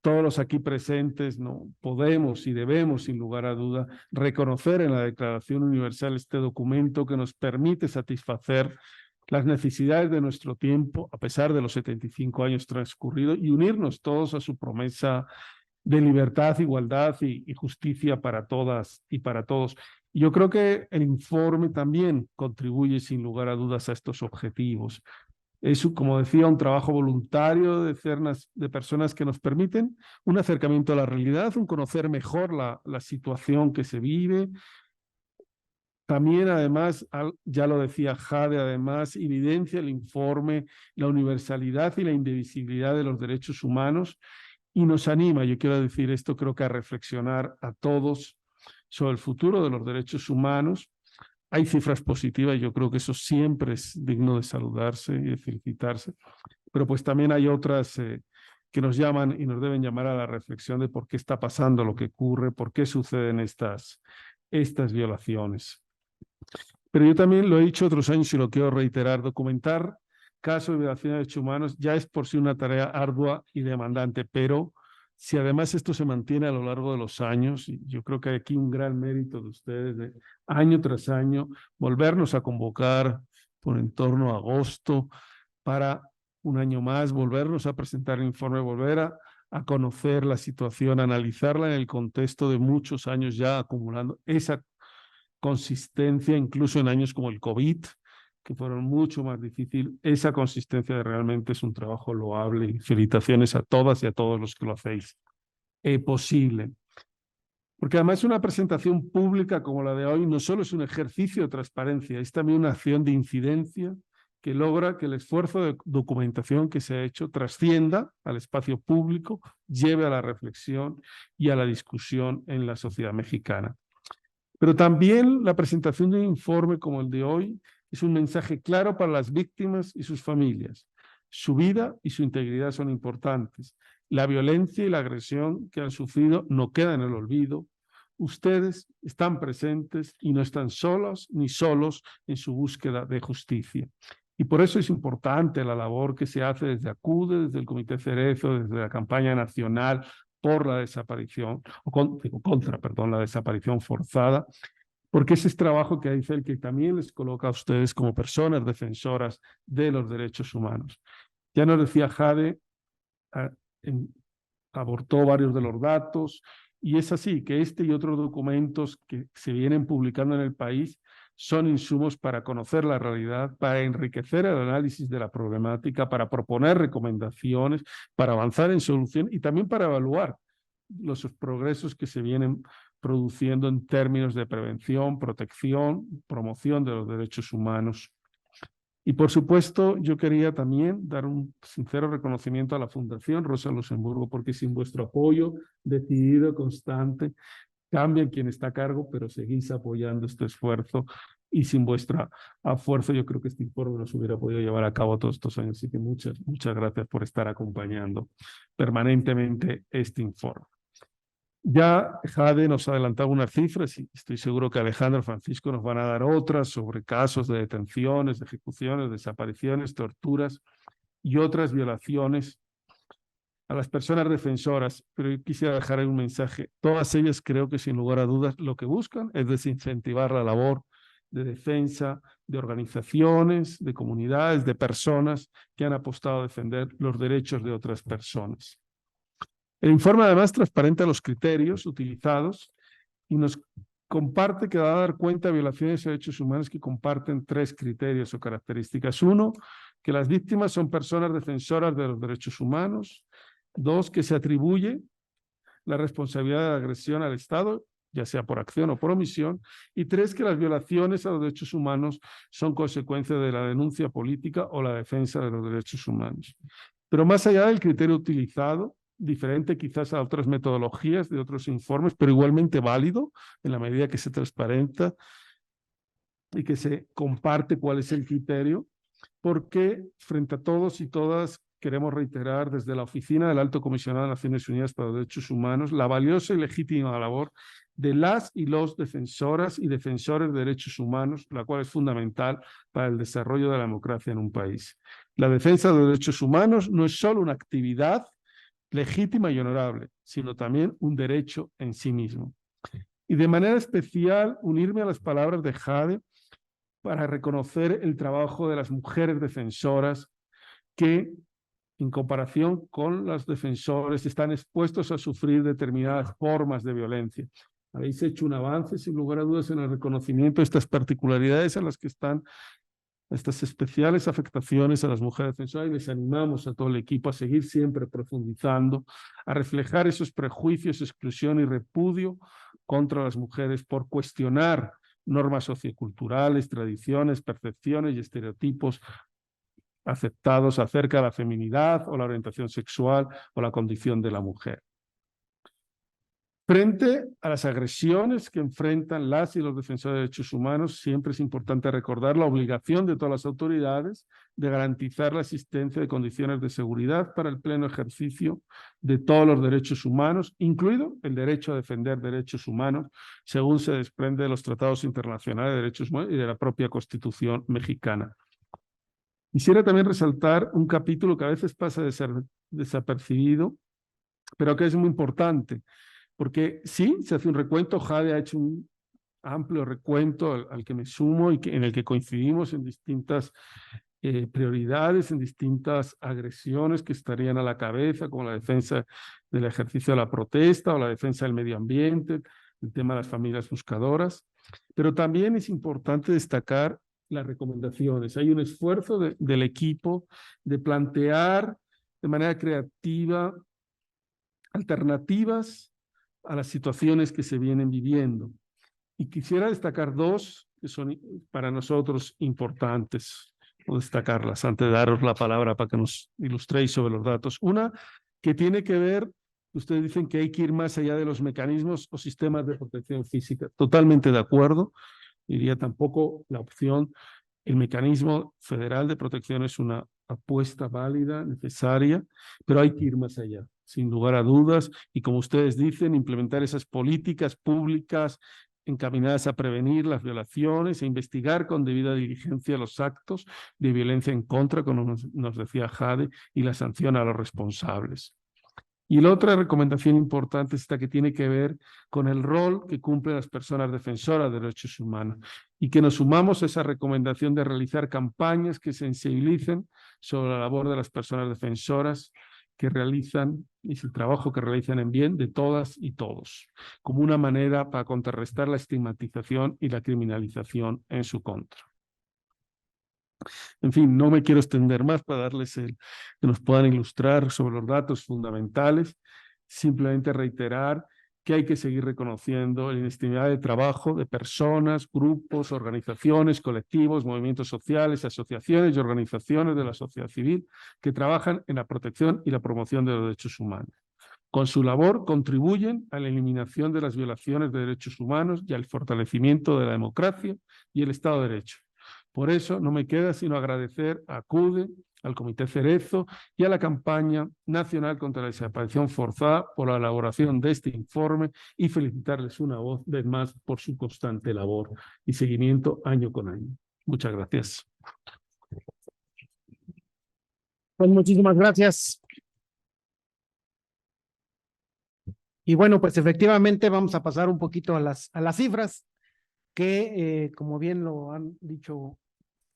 todos los aquí presentes no podemos y debemos, sin lugar a duda, reconocer en la Declaración Universal este documento que nos permite satisfacer las necesidades de nuestro tiempo, a pesar de los 75 años transcurridos, y unirnos todos a su promesa de libertad, igualdad y justicia para todas y para todos. Yo creo que el informe también contribuye sin lugar a dudas a estos objetivos. Es, como decía, un trabajo voluntario de personas que nos permiten un acercamiento a la realidad, un conocer mejor la situación que se vive. También, además, ya lo decía Jade, además, evidencia el informe la universalidad y la indivisibilidad de los derechos humanos y nos anima, yo quiero decir esto, creo que a reflexionar a todos sobre el futuro de los derechos humanos. Hay cifras positivas, yo creo que eso siempre es digno de saludarse y de felicitarse, pero pues también hay otras que nos llaman y nos deben llamar a la reflexión de por qué está pasando lo que ocurre, por qué suceden estas violaciones. Pero yo también lo he dicho otros años y lo quiero reiterar, documentar casos de violación de derechos humanos ya es por sí una tarea ardua y demandante, pero si además esto se mantiene a lo largo de los años, y yo creo que hay aquí un gran mérito de ustedes, de año tras año, volvernos a convocar por en torno a agosto para un año más, volvernos a presentar el informe, volver a conocer la situación, analizarla en el contexto de muchos años ya acumulando esa consistencia, incluso en años como el COVID, que fueron mucho más difíciles. Esa consistencia realmente es un trabajo loable y felicitaciones a todas y a todos los que lo hacéis posible. Porque además una presentación pública como la de hoy no solo es un ejercicio de transparencia, es también una acción de incidencia que logra que el esfuerzo de documentación que se ha hecho trascienda al espacio público, lleve a la reflexión y a la discusión en la sociedad mexicana. Pero también la presentación de un informe como el de hoy es un mensaje claro para las víctimas y sus familias. Su vida y su integridad son importantes. La violencia y la agresión que han sufrido no quedan en el olvido. ustedes están presentes y no están solos ni solos en su búsqueda de justicia. Y por eso es importante la labor que se hace desde ACUDE, desde el Comité Cerezo, desde la campaña nacional por la desaparición, contra la desaparición forzada, porque ese es trabajo que dice el que también les coloca a ustedes como personas defensoras de los derechos humanos. Ya nos decía Jade, abortó varios de los datos, y es así que este y otros documentos que se vienen publicando en el país son insumos para conocer la realidad, para enriquecer el análisis de la problemática, para proponer recomendaciones, para avanzar en solución y también para evaluar los progresos que se vienen produciendo en términos de prevención, protección, promoción de los derechos humanos. Y por supuesto, yo quería también dar un sincero reconocimiento a la Fundación Rosa Luxemburgo, porque sin vuestro apoyo decidido, constante, cambia quien está a cargo, pero seguís apoyando este esfuerzo, y sin vuestro esfuerzo yo creo que este informe no se hubiera podido llevar a cabo todos estos años. Así que muchas gracias por estar acompañando permanentemente este informe. Ya Jade nos ha adelantado unas cifras y estoy seguro que Alejandro y Francisco nos van a dar otras sobre casos de detenciones, de ejecuciones, desapariciones, torturas y otras violaciones a las personas defensoras, pero yo quisiera dejar ahí un mensaje. Todas ellas creo que sin lugar a dudas lo que buscan es desincentivar la labor de defensa de organizaciones, de comunidades, de personas que han apostado a defender los derechos de otras personas. El informe además transparenta los criterios utilizados y nos comparte que va a dar cuenta de violaciones de derechos humanos que comparten 3 criterios o características. 1, que las víctimas son personas defensoras de los derechos humanos. 2, que se atribuye la responsabilidad de la agresión al Estado, ya sea por acción o por omisión. Y 3, que las violaciones a los derechos humanos son consecuencia de la denuncia política o la defensa de los derechos humanos. Pero más allá del criterio utilizado, diferente quizás a otras metodologías de otros informes, pero igualmente válido en la medida que se transparenta y que se comparte cuál es el criterio, porque frente a todos y todas queremos reiterar desde la Oficina del Alto Comisionado de Naciones Unidas para los Derechos Humanos la valiosa y legítima labor de las y los defensoras y defensores de derechos humanos, la cual es fundamental para el desarrollo de la democracia en un país. La defensa de los derechos humanos no es solo una actividad legítima y honorable, sino también un derecho en sí mismo. Y de manera especial, unirme a las palabras de Jade para reconocer el trabajo de las mujeres defensoras que, en comparación con los defensores, están expuestos a sufrir determinadas formas de violencia. Habéis hecho un avance, sin lugar a dudas, en el reconocimiento de estas particularidades en las que están estas especiales afectaciones a las mujeres defensoras, y les animamos a todo el equipo a seguir siempre profundizando, a reflejar esos prejuicios, exclusión y repudio contra las mujeres por cuestionar normas socioculturales, tradiciones, percepciones y estereotipos aceptados acerca de la feminidad o la orientación sexual o la condición de la mujer. Frente a las agresiones que enfrentan las y los defensores de derechos humanos, siempre es importante recordar la obligación de todas las autoridades de garantizar la existencia de condiciones de seguridad para el pleno ejercicio de todos los derechos humanos, incluido el derecho a defender derechos humanos, según se desprende de los tratados internacionales de derechos humanos y de la propia Constitución mexicana. Quisiera también resaltar un capítulo que a veces pasa de ser desapercibido, pero que es muy importante. Porque sí, se hace un recuento, Jade ha hecho un amplio recuento al que me sumo y en el que coincidimos en distintas prioridades, en distintas agresiones que estarían a la cabeza, como la defensa del ejercicio de la protesta o la defensa del medio ambiente, el tema de las familias buscadoras. Pero también es importante destacar las recomendaciones. Hay un esfuerzo del equipo de plantear de manera creativa alternativas a las situaciones que se vienen viviendo. Y quisiera destacar 2 que son para nosotros importantes, o destacarlas antes de daros la palabra para que nos ilustréis sobre los datos. Una que tiene que ver, ustedes dicen que hay que ir más allá de los mecanismos o sistemas de protección física. Totalmente de acuerdo. Diría tampoco la opción, el mecanismo federal de protección es una apuesta válida, necesaria, pero hay que ir más allá. sin lugar a dudas, y como ustedes dicen, implementar esas políticas públicas encaminadas a prevenir las violaciones e investigar con debida diligencia los actos de violencia en contra, como nos decía Jade, y la sanción a los responsables. Y la otra recomendación importante es esta que tiene que ver con el rol que cumplen las personas defensoras de derechos humanos y que nos sumamos a esa recomendación de realizar campañas que sensibilicen sobre la labor de las personas defensoras que realizan y el trabajo que realizan en bien de todas y todos, como una manera para contrarrestar la estigmatización y la criminalización en su contra. En fin, no me quiero extender más para darles que nos puedan ilustrar sobre los datos fundamentales. Simplemente reiterar que hay que seguir reconociendo la inestimable de trabajo de personas, grupos, organizaciones, colectivos, movimientos sociales, asociaciones y organizaciones de la sociedad civil que trabajan en la protección y la promoción de los derechos humanos. Con su labor contribuyen a la eliminación de las violaciones de derechos humanos y al fortalecimiento de la democracia y el Estado de Derecho. Por eso no me queda sino agradecer a ACUDE, al Comité Cerezo y a la Campaña Nacional contra la Desaparición Forzada por la elaboración de este informe y felicitarles una vez más por su constante labor y seguimiento año con año. Muchas gracias. Pues muchísimas gracias. Y bueno, pues efectivamente vamos a pasar un poquito a las cifras que, como bien lo han dicho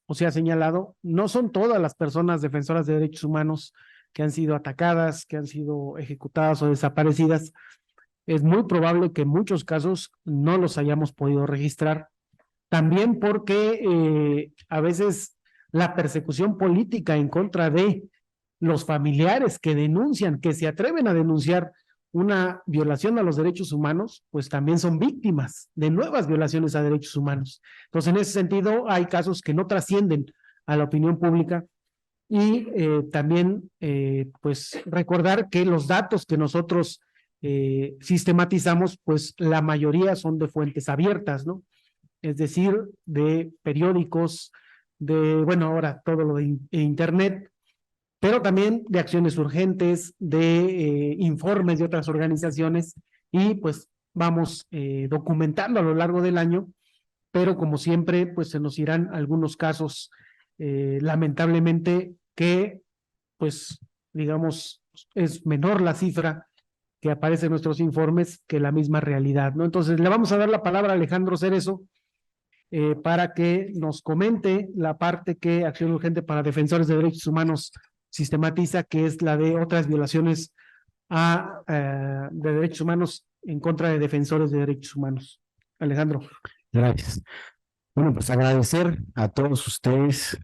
o se ha señalado, no son todas las personas defensoras de derechos humanos que han sido atacadas, que han sido ejecutadas o desaparecidas. Es muy probable que en muchos casos no los hayamos podido registrar, también porque a veces la persecución política en contra de los familiares que denuncian, que se atreven a denunciar una violación a los derechos humanos, pues también son víctimas de nuevas violaciones a derechos humanos. Entonces, en ese sentido, hay casos que no trascienden a la opinión pública y también, pues, recordar que los datos que nosotros sistematizamos, pues, la mayoría son de fuentes abiertas, ¿no? Es decir, de periódicos, bueno, ahora todo lo de Internet, pero también de acciones urgentes, de informes de otras organizaciones y pues vamos documentando a lo largo del año, pero como siempre pues se nos irán algunos casos lamentablemente que pues digamos es menor la cifra que aparece en nuestros informes que la misma realidad, ¿no? Entonces le vamos a dar la palabra a Alejandro Cerezo para que nos comente la parte que Acción Urgente para Defensores de Derechos Humanos sistematiza, que es la de otras violaciones de derechos humanos en contra de defensores de derechos humanos. Alejandro. Gracias. Bueno, pues agradecer a todos ustedes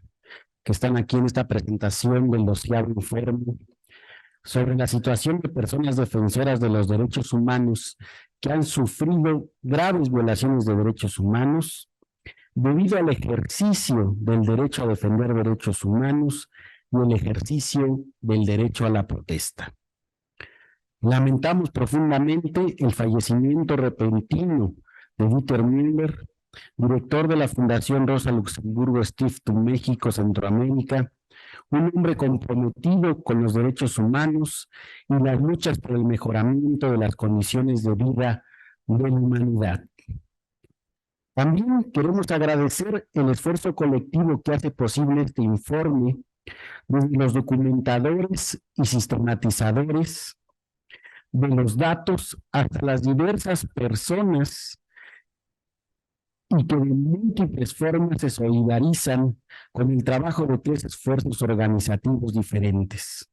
que están aquí en esta presentación del 12º informe sobre la situación de personas defensoras de los derechos humanos que han sufrido graves violaciones de derechos humanos debido al ejercicio del derecho a defender derechos humanos y el ejercicio del derecho a la protesta. Lamentamos profundamente el fallecimiento repentino de Dieter Müller, director de la Fundación Rosa Luxemburgo Stiftung México Centroamérica, un hombre comprometido con los derechos humanos y las luchas por el mejoramiento de las condiciones de vida de la humanidad. También queremos agradecer el esfuerzo colectivo que hace posible este informe, desde los documentadores y sistematizadores de los datos hasta las diversas personas y que de múltiples formas se solidarizan con el trabajo de 3 esfuerzos organizativos diferentes: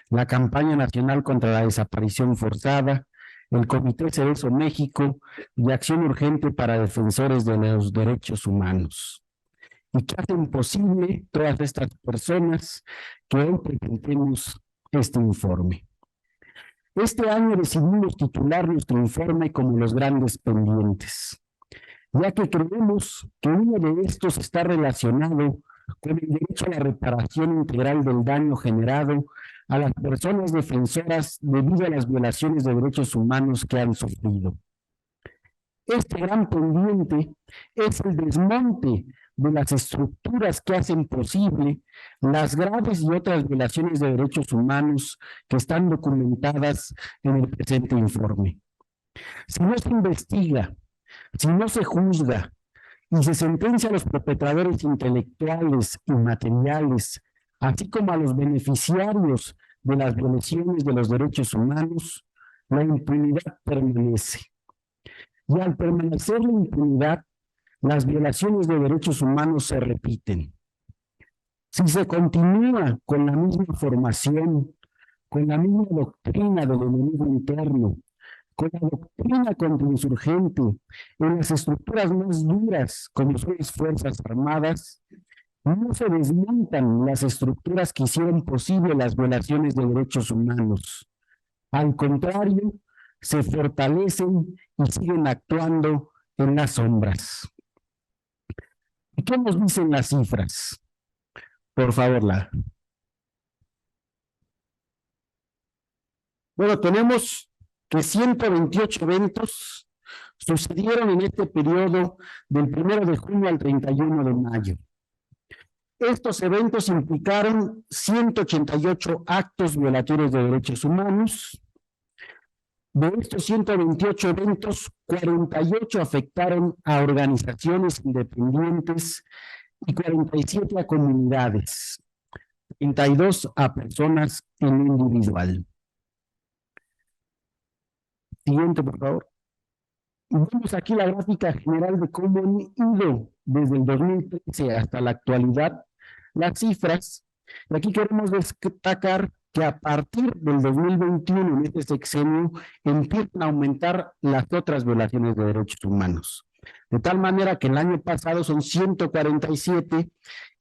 la Campaña Nacional contra la Desaparición Forzada, el Comité Cerezo México y Acción Urgente para Defensores de los Derechos Humanos, y que hacen posible todas estas personas que hoy presentemos este informe. Este año decidimos titular nuestro informe como los grandes pendientes, ya que creemos que uno de estos está relacionado con el derecho a la reparación integral del daño generado a las personas defensoras debido a las violaciones de derechos humanos que han sufrido. Este gran pendiente es el desmonte de las estructuras que hacen posible las graves y otras violaciones de derechos humanos que están documentadas en el presente informe. Si no se investiga, si no se juzga y se sentencia a los perpetradores intelectuales y materiales, así como a los beneficiarios de las violaciones de los derechos humanos, la impunidad permanece. Y al permanecer la impunidad, las violaciones de derechos humanos se repiten. Si se continúa con la misma formación, con la misma doctrina del enemigo interno, con la doctrina contrainsurgente, en las estructuras más duras, como son las Fuerzas Armadas, no se desmontan las estructuras que hicieron posible las violaciones de derechos humanos. Al contrario, se fortalecen y siguen actuando en las sombras. ¿Y qué nos dicen las cifras? Por favor, Bueno, tenemos que 128 eventos sucedieron en este periodo del 1 de junio al 31 de mayo. Estos eventos implicaron 188 actos violatorios de derechos humanos. De estos 128 eventos, 48 afectaron a organizaciones independientes y 47 a comunidades, 32 a personas en individual. Siguiente, por favor. Vemos aquí la gráfica general de cómo han ido desde el 2013 hasta la actualidad las cifras. Y aquí queremos destacar que a partir del 2021, en este sexenio, empiezan a aumentar las otras violaciones de derechos humanos. De tal manera que el año pasado son 147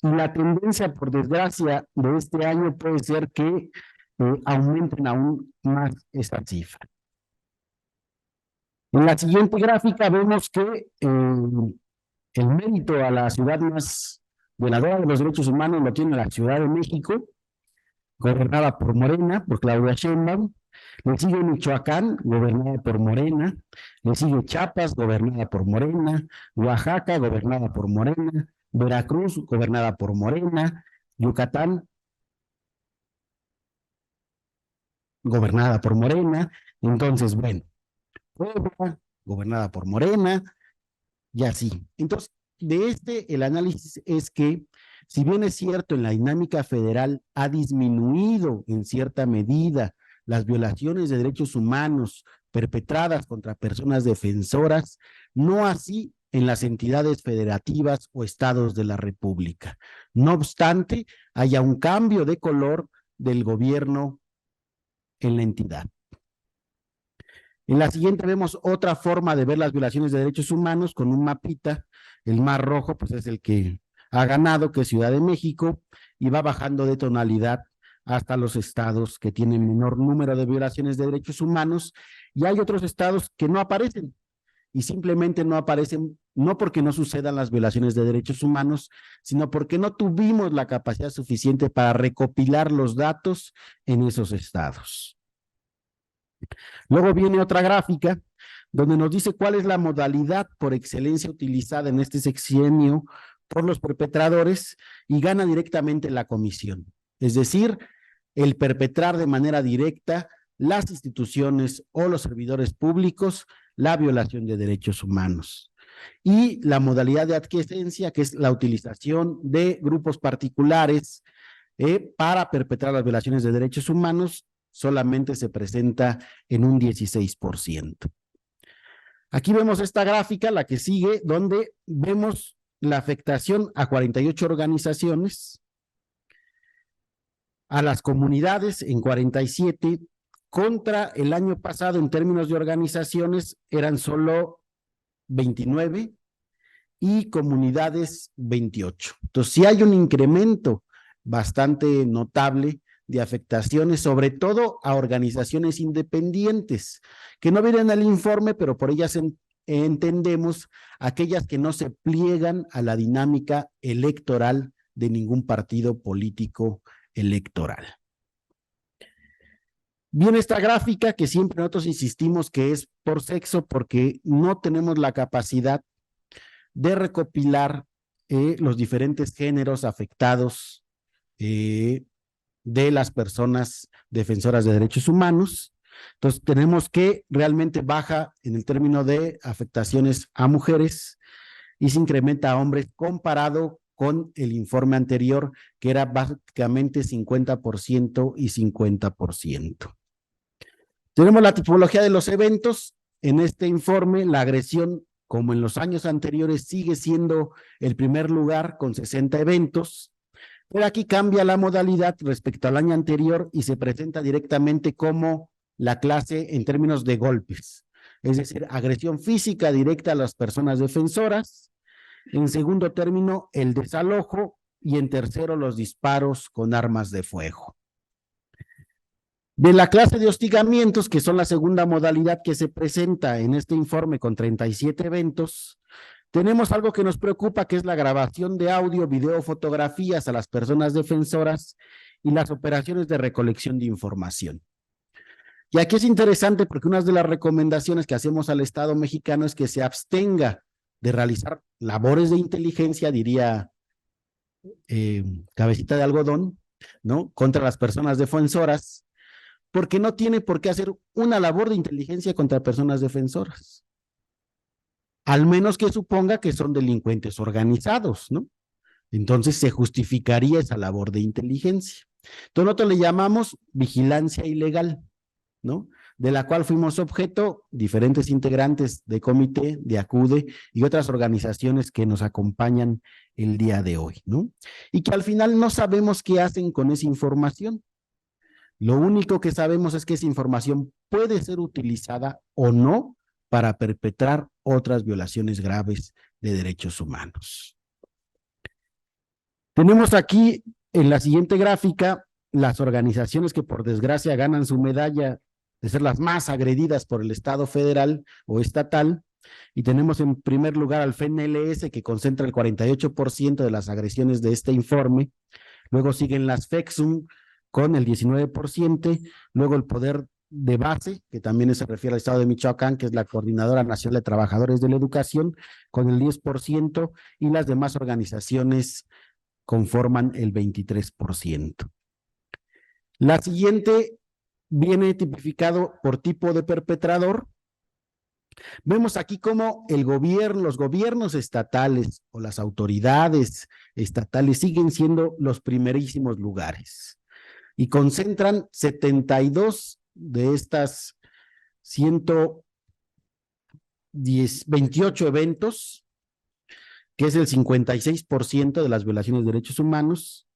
y la tendencia, por desgracia, de este año puede ser que aumenten aún más esta cifra. En la siguiente gráfica vemos que el mérito a la ciudad más violadora de los derechos humanos lo tiene la Ciudad de México, gobernada por Morena, por Claudia Sheinbaum. Le sigue Michoacán, gobernada por Morena. Le sigue Chiapas, gobernada por Morena. Oaxaca, gobernada por Morena. Veracruz, gobernada por Morena. Yucatán, gobernada por Morena. Entonces, bueno, Puebla, gobernada por Morena, y así. Entonces, el análisis es que, si bien es cierto, en la dinámica federal ha disminuido en cierta medida las violaciones de derechos humanos perpetradas contra personas defensoras, no así en las entidades federativas o estados de la República. No obstante, haya un cambio de color del gobierno en la entidad. En la siguiente vemos otra forma de ver las violaciones de derechos humanos con un mapita. El más rojo pues es el que ha ganado, que es Ciudad de México, y va bajando de tonalidad hasta los estados que tienen menor número de violaciones de derechos humanos, y hay otros estados que no aparecen, y simplemente no aparecen, no porque no sucedan las violaciones de derechos humanos, sino porque no tuvimos la capacidad suficiente para recopilar los datos en esos estados. Luego viene otra gráfica donde nos dice cuál es la modalidad por excelencia utilizada en este sexenio por los perpetradores, y gana directamente la comisión. Es decir, el perpetrar de manera directa las instituciones o los servidores públicos la violación de derechos humanos. Y la modalidad de adquiesencia, que es la utilización de grupos particulares para perpetrar las violaciones de derechos humanos, solamente se presenta en un 16%. Aquí vemos esta gráfica, la que sigue, donde vemos la afectación a 48 organizaciones, a las comunidades en 47, contra el año pasado en términos de organizaciones eran solo 29 y comunidades 28. Entonces sí hay un incremento bastante notable de afectaciones, sobre todo a organizaciones independientes, que no vienen al informe, pero por ellas entendemos aquellas que no se pliegan a la dinámica electoral de ningún partido político electoral. Viene esta gráfica que siempre nosotros insistimos que es por sexo, porque no tenemos la capacidad de recopilar los diferentes géneros afectados de las personas defensoras de derechos humanos. Entonces tenemos que realmente baja en el término de afectaciones a mujeres y se incrementa a hombres comparado con el informe anterior, que era básicamente 50% y 50%. Tenemos la tipología de los eventos. En este informe, la agresión, como en los años anteriores, sigue siendo el primer lugar con 60 eventos, pero aquí cambia la modalidad respecto al año anterior y se presenta directamente como la clase en términos de golpes, es decir, agresión física directa a las personas defensoras. En segundo término, el desalojo, y en tercero, los disparos con armas de fuego. De la clase de hostigamientos, que son la segunda modalidad que se presenta en este informe con 37 eventos, tenemos algo que nos preocupa, que es la grabación de audio, video, fotografías a las personas defensoras y las operaciones de recolección de información. Y aquí es interesante porque una de las recomendaciones que hacemos al Estado mexicano es que se abstenga de realizar labores de inteligencia, diría Cabecita de Algodón, ¿no?, contra las personas defensoras, porque no tiene por qué hacer una labor de inteligencia contra personas defensoras, al menos que suponga que son delincuentes organizados, ¿no? Entonces se justificaría esa labor de inteligencia. Entonces nosotros le llamamos vigilancia ilegal, ¿no?, de la cual fuimos objeto diferentes integrantes de comité, de ACUDE y otras organizaciones que nos acompañan el día de hoy, ¿no? Y que al final no sabemos qué hacen con esa información. Lo único que sabemos es que esa información puede ser utilizada o no para perpetrar otras violaciones graves de derechos humanos. Tenemos aquí en la siguiente gráfica las organizaciones que por desgracia ganan su medalla de ser las más agredidas por el Estado federal o estatal, y tenemos en primer lugar al FNLS, que concentra el 48% de las agresiones de este informe. Luego siguen las FECSUM con el 19%, luego el Poder de Base, que también se refiere al Estado de Michoacán, que es la Coordinadora Nacional de Trabajadores de la Educación, con el 10%, y las demás organizaciones conforman el 23%. La siguiente viene tipificado por tipo de perpetrador. Vemos aquí cómo los gobiernos estatales o las autoridades estatales siguen siendo los primerísimos lugares y concentran 72 de estas 128 eventos, que es el 56% de las violaciones de derechos humanos.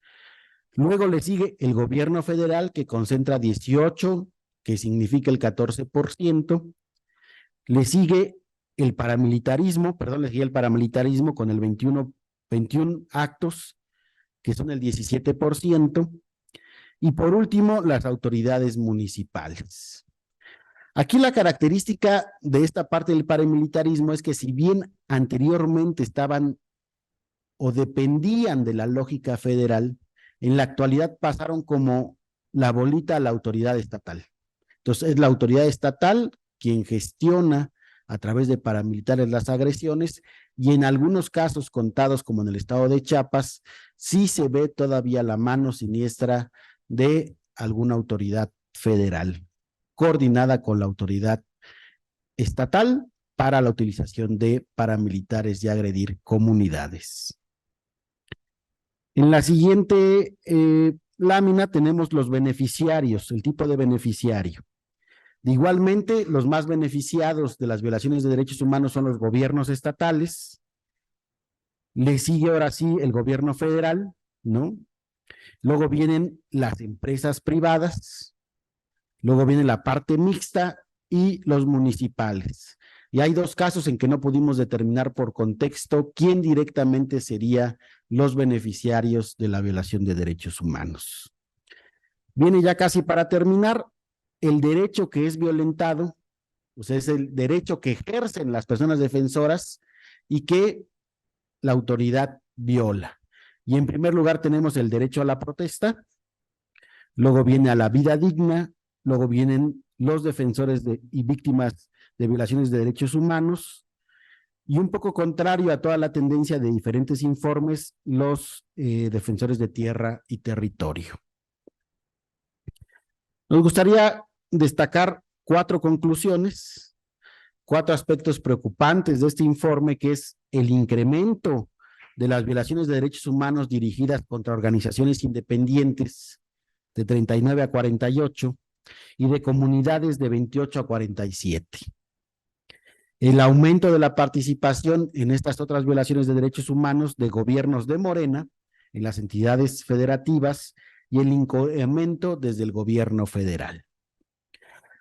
Luego le sigue el gobierno federal, que concentra 18, que significa el 14%. Le sigue el paramilitarismo con el 21 actos, que son el 17%. Y por último, las autoridades municipales. Aquí la característica de esta parte del paramilitarismo es que, si bien anteriormente estaban o dependían de la lógica federal, en la actualidad pasaron como la bolita a la autoridad estatal. Entonces es la autoridad estatal quien gestiona a través de paramilitares las agresiones, y en algunos casos contados, como en el estado de Chiapas, sí se ve todavía la mano siniestra de alguna autoridad federal, coordinada con la autoridad estatal para la utilización de paramilitares y agredir comunidades. En la siguiente lámina tenemos los beneficiarios, el tipo de beneficiario. Igualmente, los más beneficiados de las violaciones de derechos humanos son los gobiernos estatales. Le sigue ahora sí el gobierno federal, ¿no? Luego vienen las empresas privadas, luego viene la parte mixta y los municipales. Y hay dos casos en que no pudimos determinar por contexto quién directamente sería los beneficiarios de la violación de derechos humanos. Viene ya casi para terminar el derecho que es violentado, o sea, es el derecho que ejercen las personas defensoras y que la autoridad viola. Y en primer lugar tenemos el derecho a la protesta, luego viene a la vida digna, luego vienen los defensores y víctimas de violaciones de derechos humanos, Y un poco contrario a toda la tendencia de diferentes informes, los defensores de tierra y territorio. Nos gustaría destacar 4 conclusiones, 4 aspectos preocupantes de este informe, que es el incremento de las violaciones de derechos humanos dirigidas contra organizaciones independientes de 39 a 48 y de comunidades de 28 a 47. El aumento de la participación en estas otras violaciones de derechos humanos de gobiernos de Morena en las entidades federativas y el incremento desde el gobierno federal.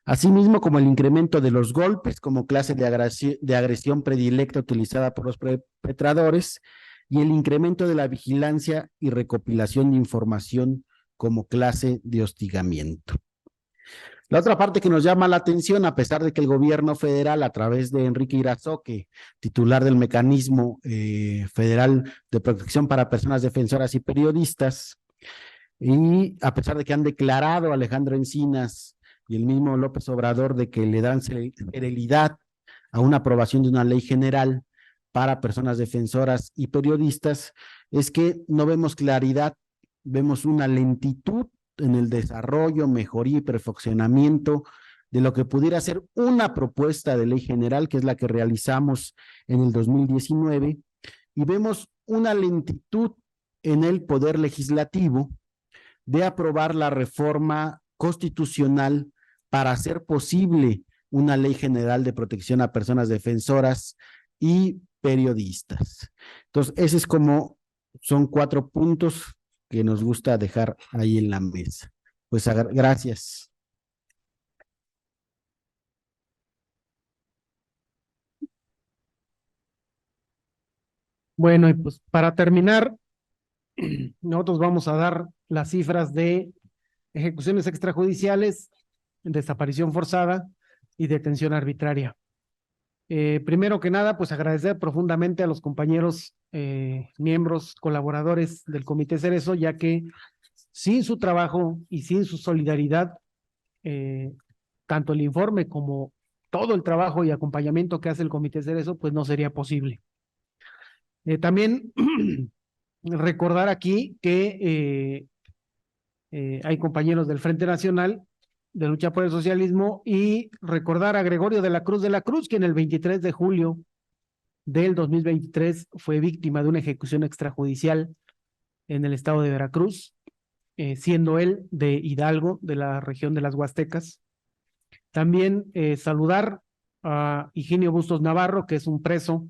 Asimismo, como el incremento de los golpes como clase de agresión predilecta utilizada por los perpetradores y el incremento de la vigilancia y recopilación de información como clase de hostigamiento. La otra parte que nos llama la atención, a pesar de que el gobierno federal, a través de Enrique Irazoque, titular del Mecanismo Federal de Protección para Personas Defensoras y Periodistas, y a pesar de que han declarado Alejandro Encinas y el mismo López Obrador de que le dan celeridad a una aprobación de una ley general para personas defensoras y periodistas, es que no vemos claridad, vemos una lentitud en el desarrollo, mejoría y perfeccionamiento de lo que pudiera ser una propuesta de ley general, que es la que realizamos en el 2019, y vemos una lentitud en el Poder Legislativo de aprobar la reforma constitucional para hacer posible una ley general de protección a personas defensoras y periodistas. Entonces, ese es como, son 4 puntos que nos gusta dejar ahí en la mesa. Pues gracias. Bueno, y pues para terminar, nosotros vamos a dar las cifras de ejecuciones extrajudiciales, desaparición forzada y detención arbitraria. Primero que nada, pues agradecer profundamente a los compañeros, miembros, colaboradores del Comité Cerezo, ya que sin su trabajo y sin su solidaridad, tanto el informe como todo el trabajo y acompañamiento que hace el Comité Cerezo, pues no sería posible. También recordar aquí que hay compañeros del Frente Nacional de Lucha por el Socialismo, y recordar a Gregorio de la Cruz, quien el 23 de julio del 2023 fue víctima de una ejecución extrajudicial en el estado de Veracruz, siendo él de Hidalgo, de la región de las Huastecas. También saludar a Higinio Bustos Navarro, que es un preso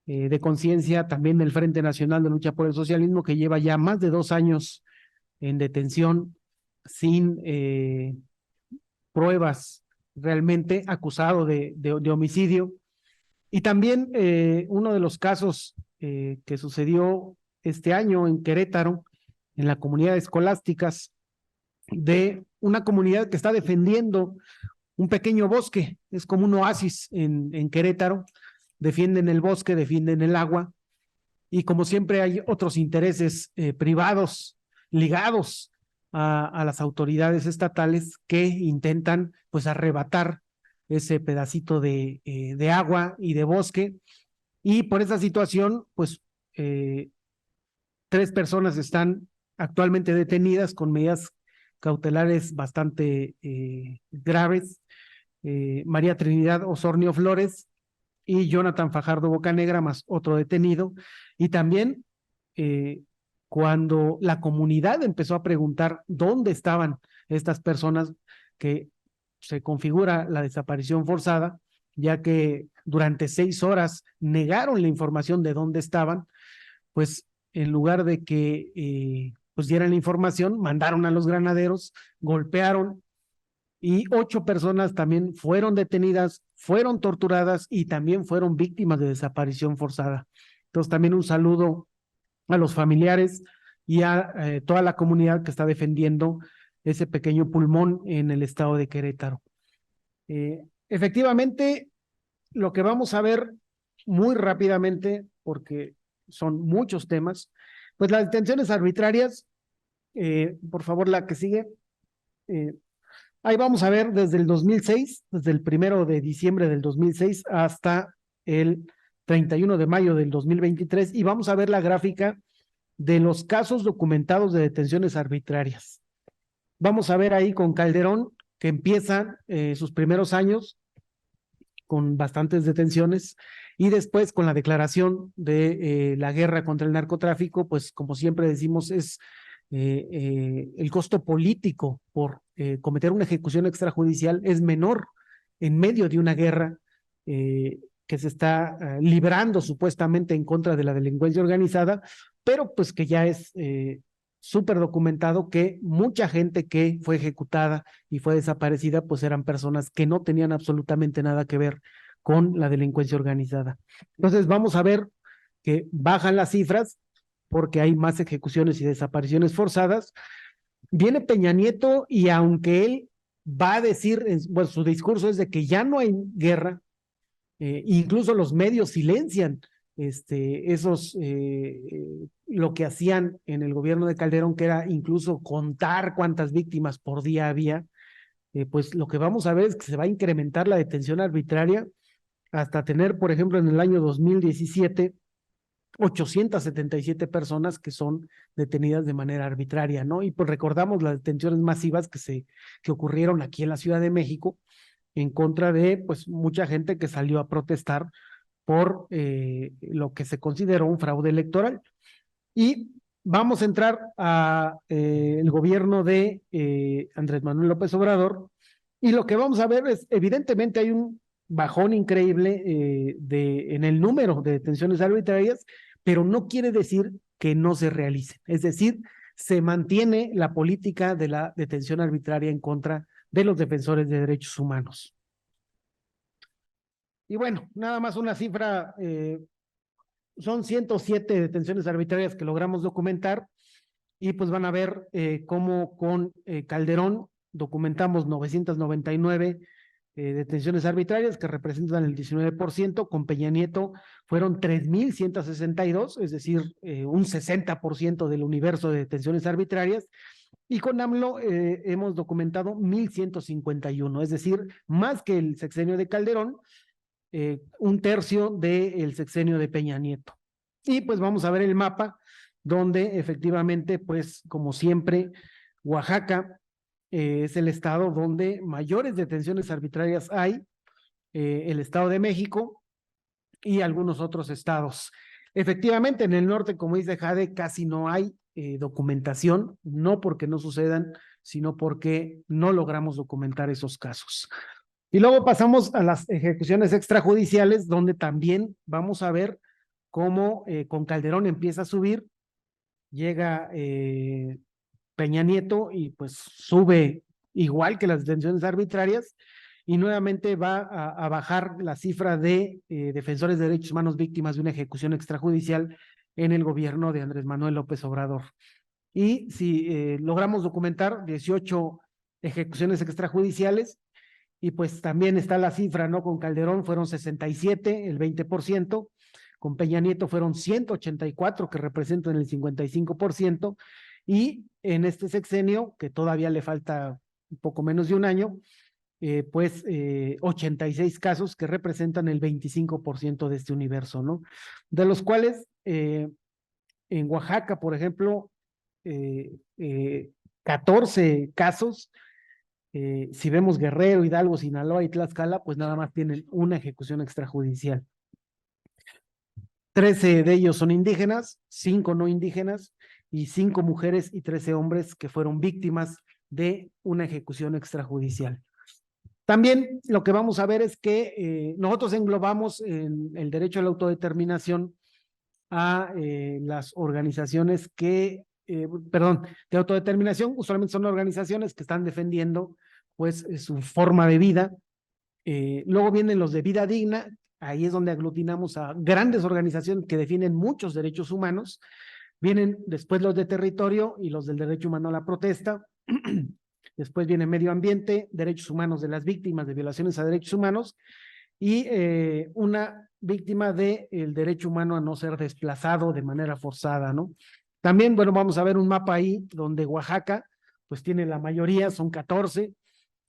de conciencia también del Frente Nacional de Lucha por el Socialismo, que lleva ya más de 2 años en detención sin pruebas, realmente acusado de homicidio. Y también uno de los casos que sucedió este año en Querétaro, en la comunidad de escolásticas, de una comunidad que está defendiendo un pequeño bosque, es como un oasis en Querétaro, defienden el bosque, defienden el agua, y como siempre hay otros intereses privados ligados a las autoridades estatales que intentan pues arrebatar ese pedacito de agua y de bosque, y por esa situación pues 3 personas están actualmente detenidas con medidas cautelares bastante graves, María Trinidad Osornio Flores y Jonathan Fajardo Bocanegra, más otro detenido. Y también cuando la comunidad empezó a preguntar dónde estaban estas personas, que se configura la desaparición forzada, ya que durante 6 horas negaron la información de dónde estaban, pues en lugar de que pues dieran la información, mandaron a los granaderos, golpearon, y 8 personas también fueron detenidas, fueron torturadas y también fueron víctimas de desaparición forzada. Entonces también un saludo a los familiares y a toda la comunidad que está defendiendo ese pequeño pulmón en el estado de Querétaro. Efectivamente, lo que vamos a ver muy rápidamente, porque son muchos temas, pues las detenciones arbitrarias, por favor la que sigue, ahí vamos a ver desde el 2006, desde el 1 de diciembre del 2006 hasta el 31 de mayo del 2023 y vamos a ver la gráfica de los casos documentados de detenciones arbitrarias. Vamos a ver ahí con Calderón que empieza sus primeros años con bastantes detenciones y después con la declaración de la guerra contra el narcotráfico, pues como siempre decimos es el costo político por cometer una ejecución extrajudicial es menor en medio de una guerra que se está librando supuestamente en contra de la delincuencia organizada, pero pues que ya es súper documentado que mucha gente que fue ejecutada y fue desaparecida, pues eran personas que no tenían absolutamente nada que ver con la delincuencia organizada. Entonces vamos a ver que bajan las cifras porque hay más ejecuciones y desapariciones forzadas. Viene Peña Nieto y aunque él va a decir, bueno, su discurso es de que ya no hay guerra, incluso los medios silencian lo que hacían en el gobierno de Calderón, que era incluso contar cuántas víctimas por día había, pues lo que vamos a ver es que se va a incrementar la detención arbitraria hasta tener, por ejemplo, en el año 2017, 877 personas que son detenidas de manera arbitraria, ¿no? Y pues recordamos las detenciones masivas que ocurrieron aquí en la Ciudad de México en contra de, pues, mucha gente que salió a protestar por lo que se consideró un fraude electoral. Y vamos a entrar a el gobierno de Andrés Manuel López Obrador, y lo que vamos a ver es, evidentemente hay un bajón increíble en el número de detenciones arbitrarias, pero no quiere decir que no se realicen. Es decir, se mantiene la política de la detención arbitraria en contra de los defensores de derechos humanos. Y bueno, nada más una cifra, son 107 detenciones arbitrarias que logramos documentar, y pues van a ver cómo con Calderón documentamos 999 detenciones arbitrarias que representan el 19%, con Peña Nieto fueron 3,162, es decir, un 60% del universo de detenciones arbitrarias, y con AMLO hemos documentado 1,151, es decir, más que el sexenio de Calderón, un tercio del sexenio de Peña Nieto. Y pues vamos a ver el mapa, donde efectivamente, pues como siempre, Oaxaca es el estado donde mayores detenciones arbitrarias hay, el Estado de México y algunos otros estados. Efectivamente, en el norte, como dice Jade, casi no hay documentación, no porque no sucedan, sino porque no logramos documentar esos casos. Y luego pasamos a las ejecuciones extrajudiciales, donde también vamos a ver cómo con Calderón empieza a subir, llega Peña Nieto y pues sube igual que las detenciones arbitrarias, y nuevamente va a bajar la cifra de defensores de derechos humanos víctimas de una ejecución extrajudicial en el gobierno de Andrés Manuel López Obrador. Y si logramos documentar 18 ejecuciones extrajudiciales, y pues también está la cifra, ¿no? Con Calderón fueron 67, el 20%, con Peña Nieto fueron 184, que representan el 55%, y en este sexenio, que todavía le falta un poco menos de un año, 86 casos que representan el 25% de este universo, ¿no? De los cuales, en Oaxaca, por ejemplo, 14 casos. Si vemos Guerrero, Hidalgo, Sinaloa y Tlaxcala, pues nada más tienen una ejecución extrajudicial. 13 de ellos son indígenas, 5 no indígenas, y 5 mujeres y 13 hombres que fueron víctimas de una ejecución extrajudicial. También lo que vamos a ver es que nosotros englobamos en el derecho a la autodeterminación a las organizaciones que de autodeterminación, usualmente son organizaciones que están defendiendo pues su forma de vida. Luego vienen los de vida digna, ahí es donde aglutinamos a grandes organizaciones que defienden muchos derechos humanos. Vienen después los de territorio y los del derecho humano a la protesta. Después viene medio ambiente, derechos humanos de las víctimas de violaciones a derechos humanos, y una víctima del derecho humano a no ser desplazado de manera forzada, ¿no? También, bueno, vamos a ver un mapa ahí donde Oaxaca, pues tiene la mayoría, son 14,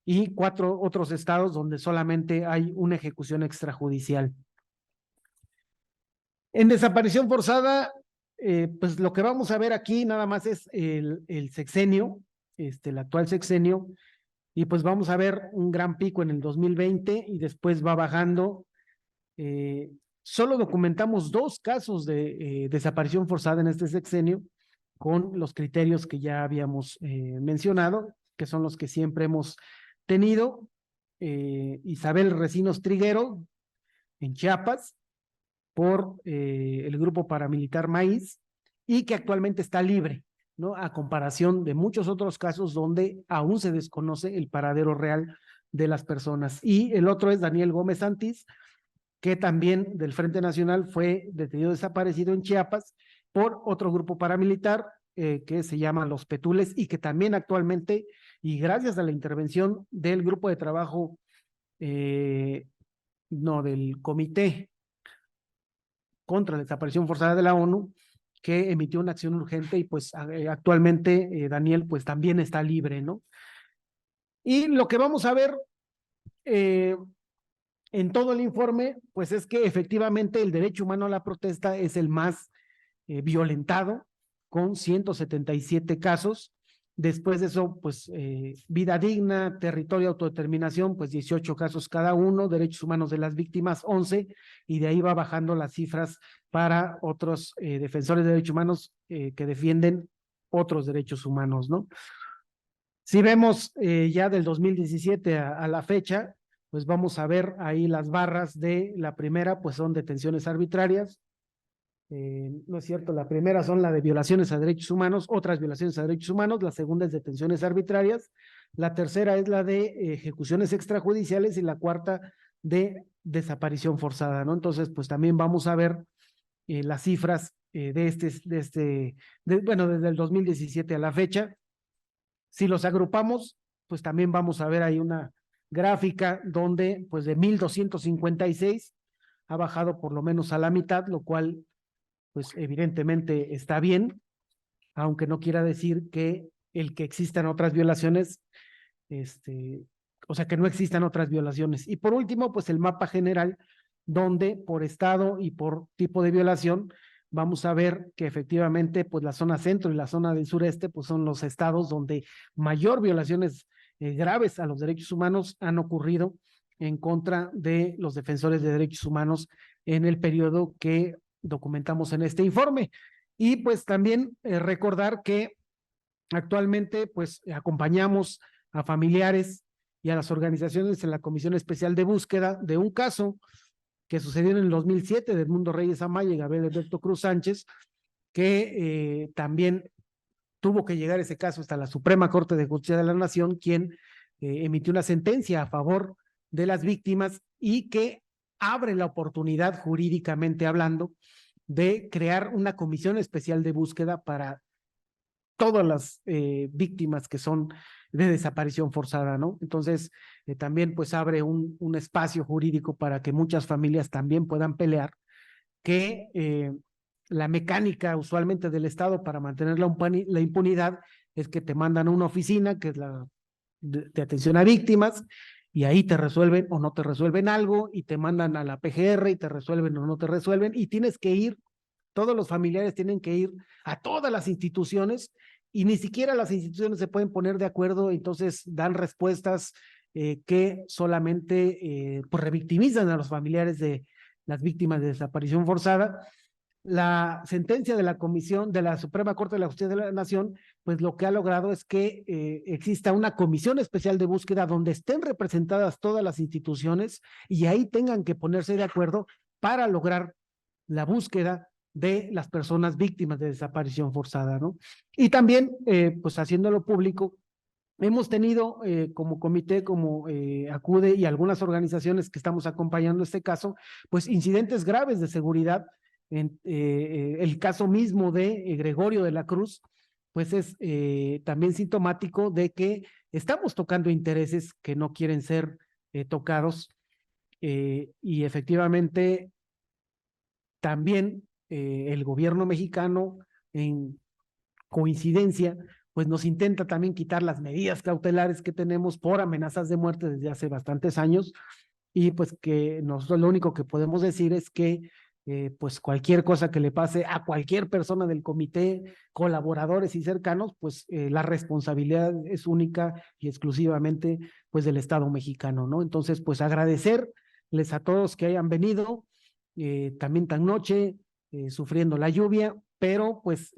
y 4 otros estados donde solamente hay una ejecución extrajudicial. En desaparición forzada, pues lo que vamos a ver aquí nada más es el sexenio, el actual sexenio, y pues vamos a ver un gran pico en el 2020 y después va bajando. Solo documentamos 2 casos de desaparición forzada en este sexenio con los criterios que ya habíamos mencionado, que son los que siempre hemos tenido. Isabel Recinos Triguero, en Chiapas, por el grupo paramilitar Maíz, y que actualmente está libre, ¿no? A comparación de muchos otros casos donde aún se desconoce el paradero real de las personas. Y el otro es Daniel Gómez Santis, que también del Frente Nacional fue detenido desaparecido en Chiapas por otro grupo paramilitar que se llama Los Petules, y que también actualmente, y gracias a la intervención del grupo de trabajo, del Comité contra la Desaparición Forzada de la ONU, que emitió una acción urgente, y pues actualmente Daniel pues también está libre, ¿no? Y lo que vamos a ver en todo el informe, pues es que efectivamente el derecho humano a la protesta es el más violentado, con 177 casos. Después de eso, pues vida digna, territorio, autodeterminación, pues 18 casos cada uno, derechos humanos de las víctimas 11, y de ahí va bajando las cifras para otros defensores de derechos humanos que defienden otros derechos humanos, ¿no? Si vemos ya del 2017 a la fecha, pues vamos a ver ahí las barras de la primera, pues son detenciones arbitrarias. No es cierto, la primera son la de violaciones a derechos humanos, otras violaciones a derechos humanos, la segunda es detenciones arbitrarias, la tercera es la de ejecuciones extrajudiciales, y la cuarta de desaparición forzada, ¿no? Entonces, pues también vamos a ver las cifras desde el 2017 a la fecha. Si los agrupamos, pues también vamos a ver ahí una gráfica donde pues de 1,256 ha bajado por lo menos a la mitad, lo cual pues evidentemente está bien, aunque no quiera decir que el que existan otras violaciones, o sea, que no existan otras violaciones. Y por último, pues el mapa general, donde por estado y por tipo de violación vamos a ver que efectivamente pues la zona centro y la zona del sureste pues son los estados donde mayor violaciones graves a los derechos humanos han ocurrido en contra de los defensores de derechos humanos en el periodo que documentamos en este informe. Y pues también recordar que actualmente pues acompañamos a familiares y a las organizaciones en la Comisión Especial de Búsqueda de un caso que sucedió en el 2007 de Edmundo Reyes Amaya y Gabriel Alberto Cruz Sánchez, que también tuvo que llegar ese caso hasta la Suprema Corte de Justicia de la Nación, quien emitió una sentencia a favor de las víctimas, y que abre la oportunidad, jurídicamente hablando, de crear una comisión especial de búsqueda para todas las víctimas que son de desaparición forzada, ¿no? Entonces, también pues abre un espacio jurídico para que muchas familias también puedan pelear, que la mecánica usualmente del Estado para mantener la impunidad es que te mandan a una oficina, que es la de atención a víctimas, y ahí te resuelven o no te resuelven algo, y te mandan a la PGR y te resuelven o no te resuelven, y tienes que ir, todos los familiares tienen que ir a todas las instituciones, y ni siquiera las instituciones se pueden poner de acuerdo, entonces dan respuestas que solamente pues revictimizan a los familiares de las víctimas de desaparición forzada. La sentencia de la Comisión de la Suprema Corte de la Justicia de la Nación, pues lo que ha logrado es que exista una comisión especial de búsqueda donde estén representadas todas las instituciones, y ahí tengan que ponerse de acuerdo para lograr la búsqueda de las personas víctimas de desaparición forzada, ¿no? Y también, pues haciéndolo público, hemos tenido como comité, como ACUDE y algunas organizaciones que estamos acompañando este caso, pues incidentes graves de seguridad. El caso mismo de Gregorio de la Cruz, pues es también sintomático de que estamos tocando intereses que no quieren ser tocados, y efectivamente también el gobierno mexicano, en coincidencia, pues nos intenta también quitar las medidas cautelares que tenemos por amenazas de muerte desde hace bastantes años, y pues que nosotros lo único que podemos decir es que pues cualquier cosa que le pase a cualquier persona del comité, colaboradores y cercanos, pues la responsabilidad es única y exclusivamente pues del Estado mexicano, ¿no? Entonces, pues agradecerles a todos que hayan venido, también tan noche, sufriendo la lluvia, pero pues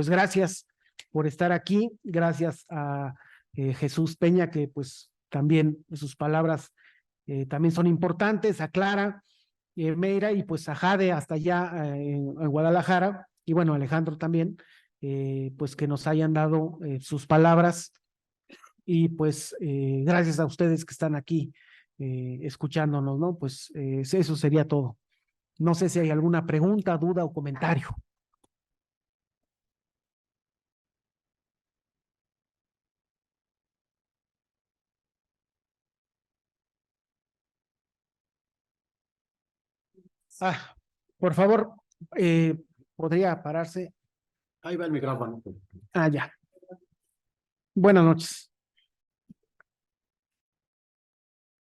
gracias por estar aquí, gracias a Jesús Peña, que pues también sus palabras también son importantes, a Clara Meira y pues a Jade hasta allá en Guadalajara, y bueno, Alejandro también, pues que nos hayan dado sus palabras, y pues gracias a ustedes que están aquí escuchándonos, ¿no? Pues eso sería todo. No sé si hay alguna pregunta, duda o comentario. Por favor, ¿podría pararse? Ahí va el micrófono. Ya. Buenas noches.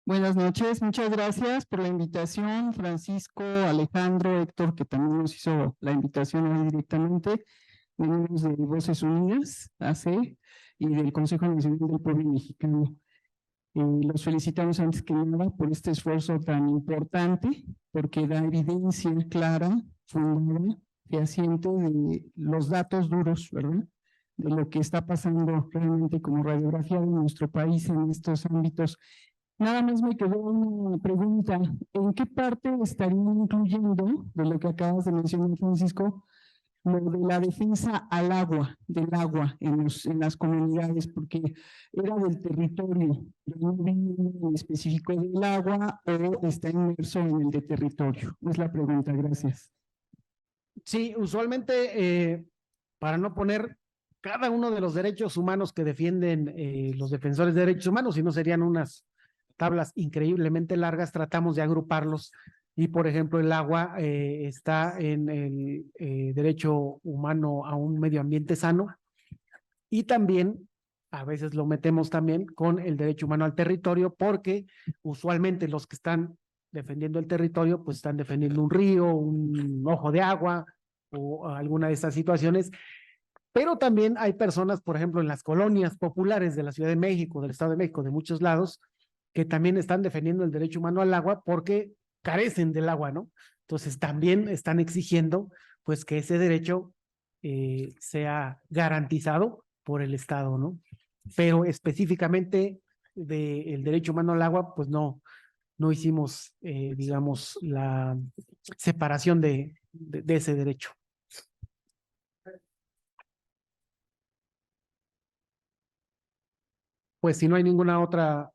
Buenas noches, muchas gracias por la invitación, Francisco, Alejandro, Héctor, que también nos hizo la invitación hoy directamente. Venimos de Voces Unidas, AC, y del Consejo Nacional del Pueblo Mexicano. Los felicitamos antes que nada por este esfuerzo tan importante, porque da evidencia clara, fundada, fehaciente de los datos duros, ¿verdad? De lo que está pasando realmente como radiografía de nuestro país en estos ámbitos. Nada más me quedó una pregunta, ¿en qué parte estarían incluyendo, de lo que acabas de mencionar, Francisco, lo de la defensa al agua, del agua en las comunidades? Porque era del territorio, no viene en específico del agua o está inmerso en el de territorio. Es la pregunta, gracias. Sí, usualmente para no poner cada uno de los derechos humanos que defienden los defensores de derechos humanos, si no serían unas tablas increíblemente largas, tratamos de agruparlos, y por ejemplo el agua está en el derecho humano a un medio ambiente sano, y también a veces lo metemos también con el derecho humano al territorio, porque usualmente los que están defendiendo el territorio pues están defendiendo un río, un ojo de agua o alguna de estas situaciones. Pero también hay personas, por ejemplo, en las colonias populares de la Ciudad de México, del Estado de México, de muchos lados, que también están defendiendo el derecho humano al agua porque carecen del agua, ¿no? Entonces también están exigiendo pues que ese derecho sea garantizado por el Estado, ¿no? Pero específicamente del derecho humano al agua, pues no hicimos, digamos, la separación de ese derecho. Pues si no hay ninguna otra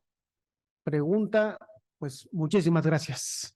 pregunta, pues muchísimas gracias.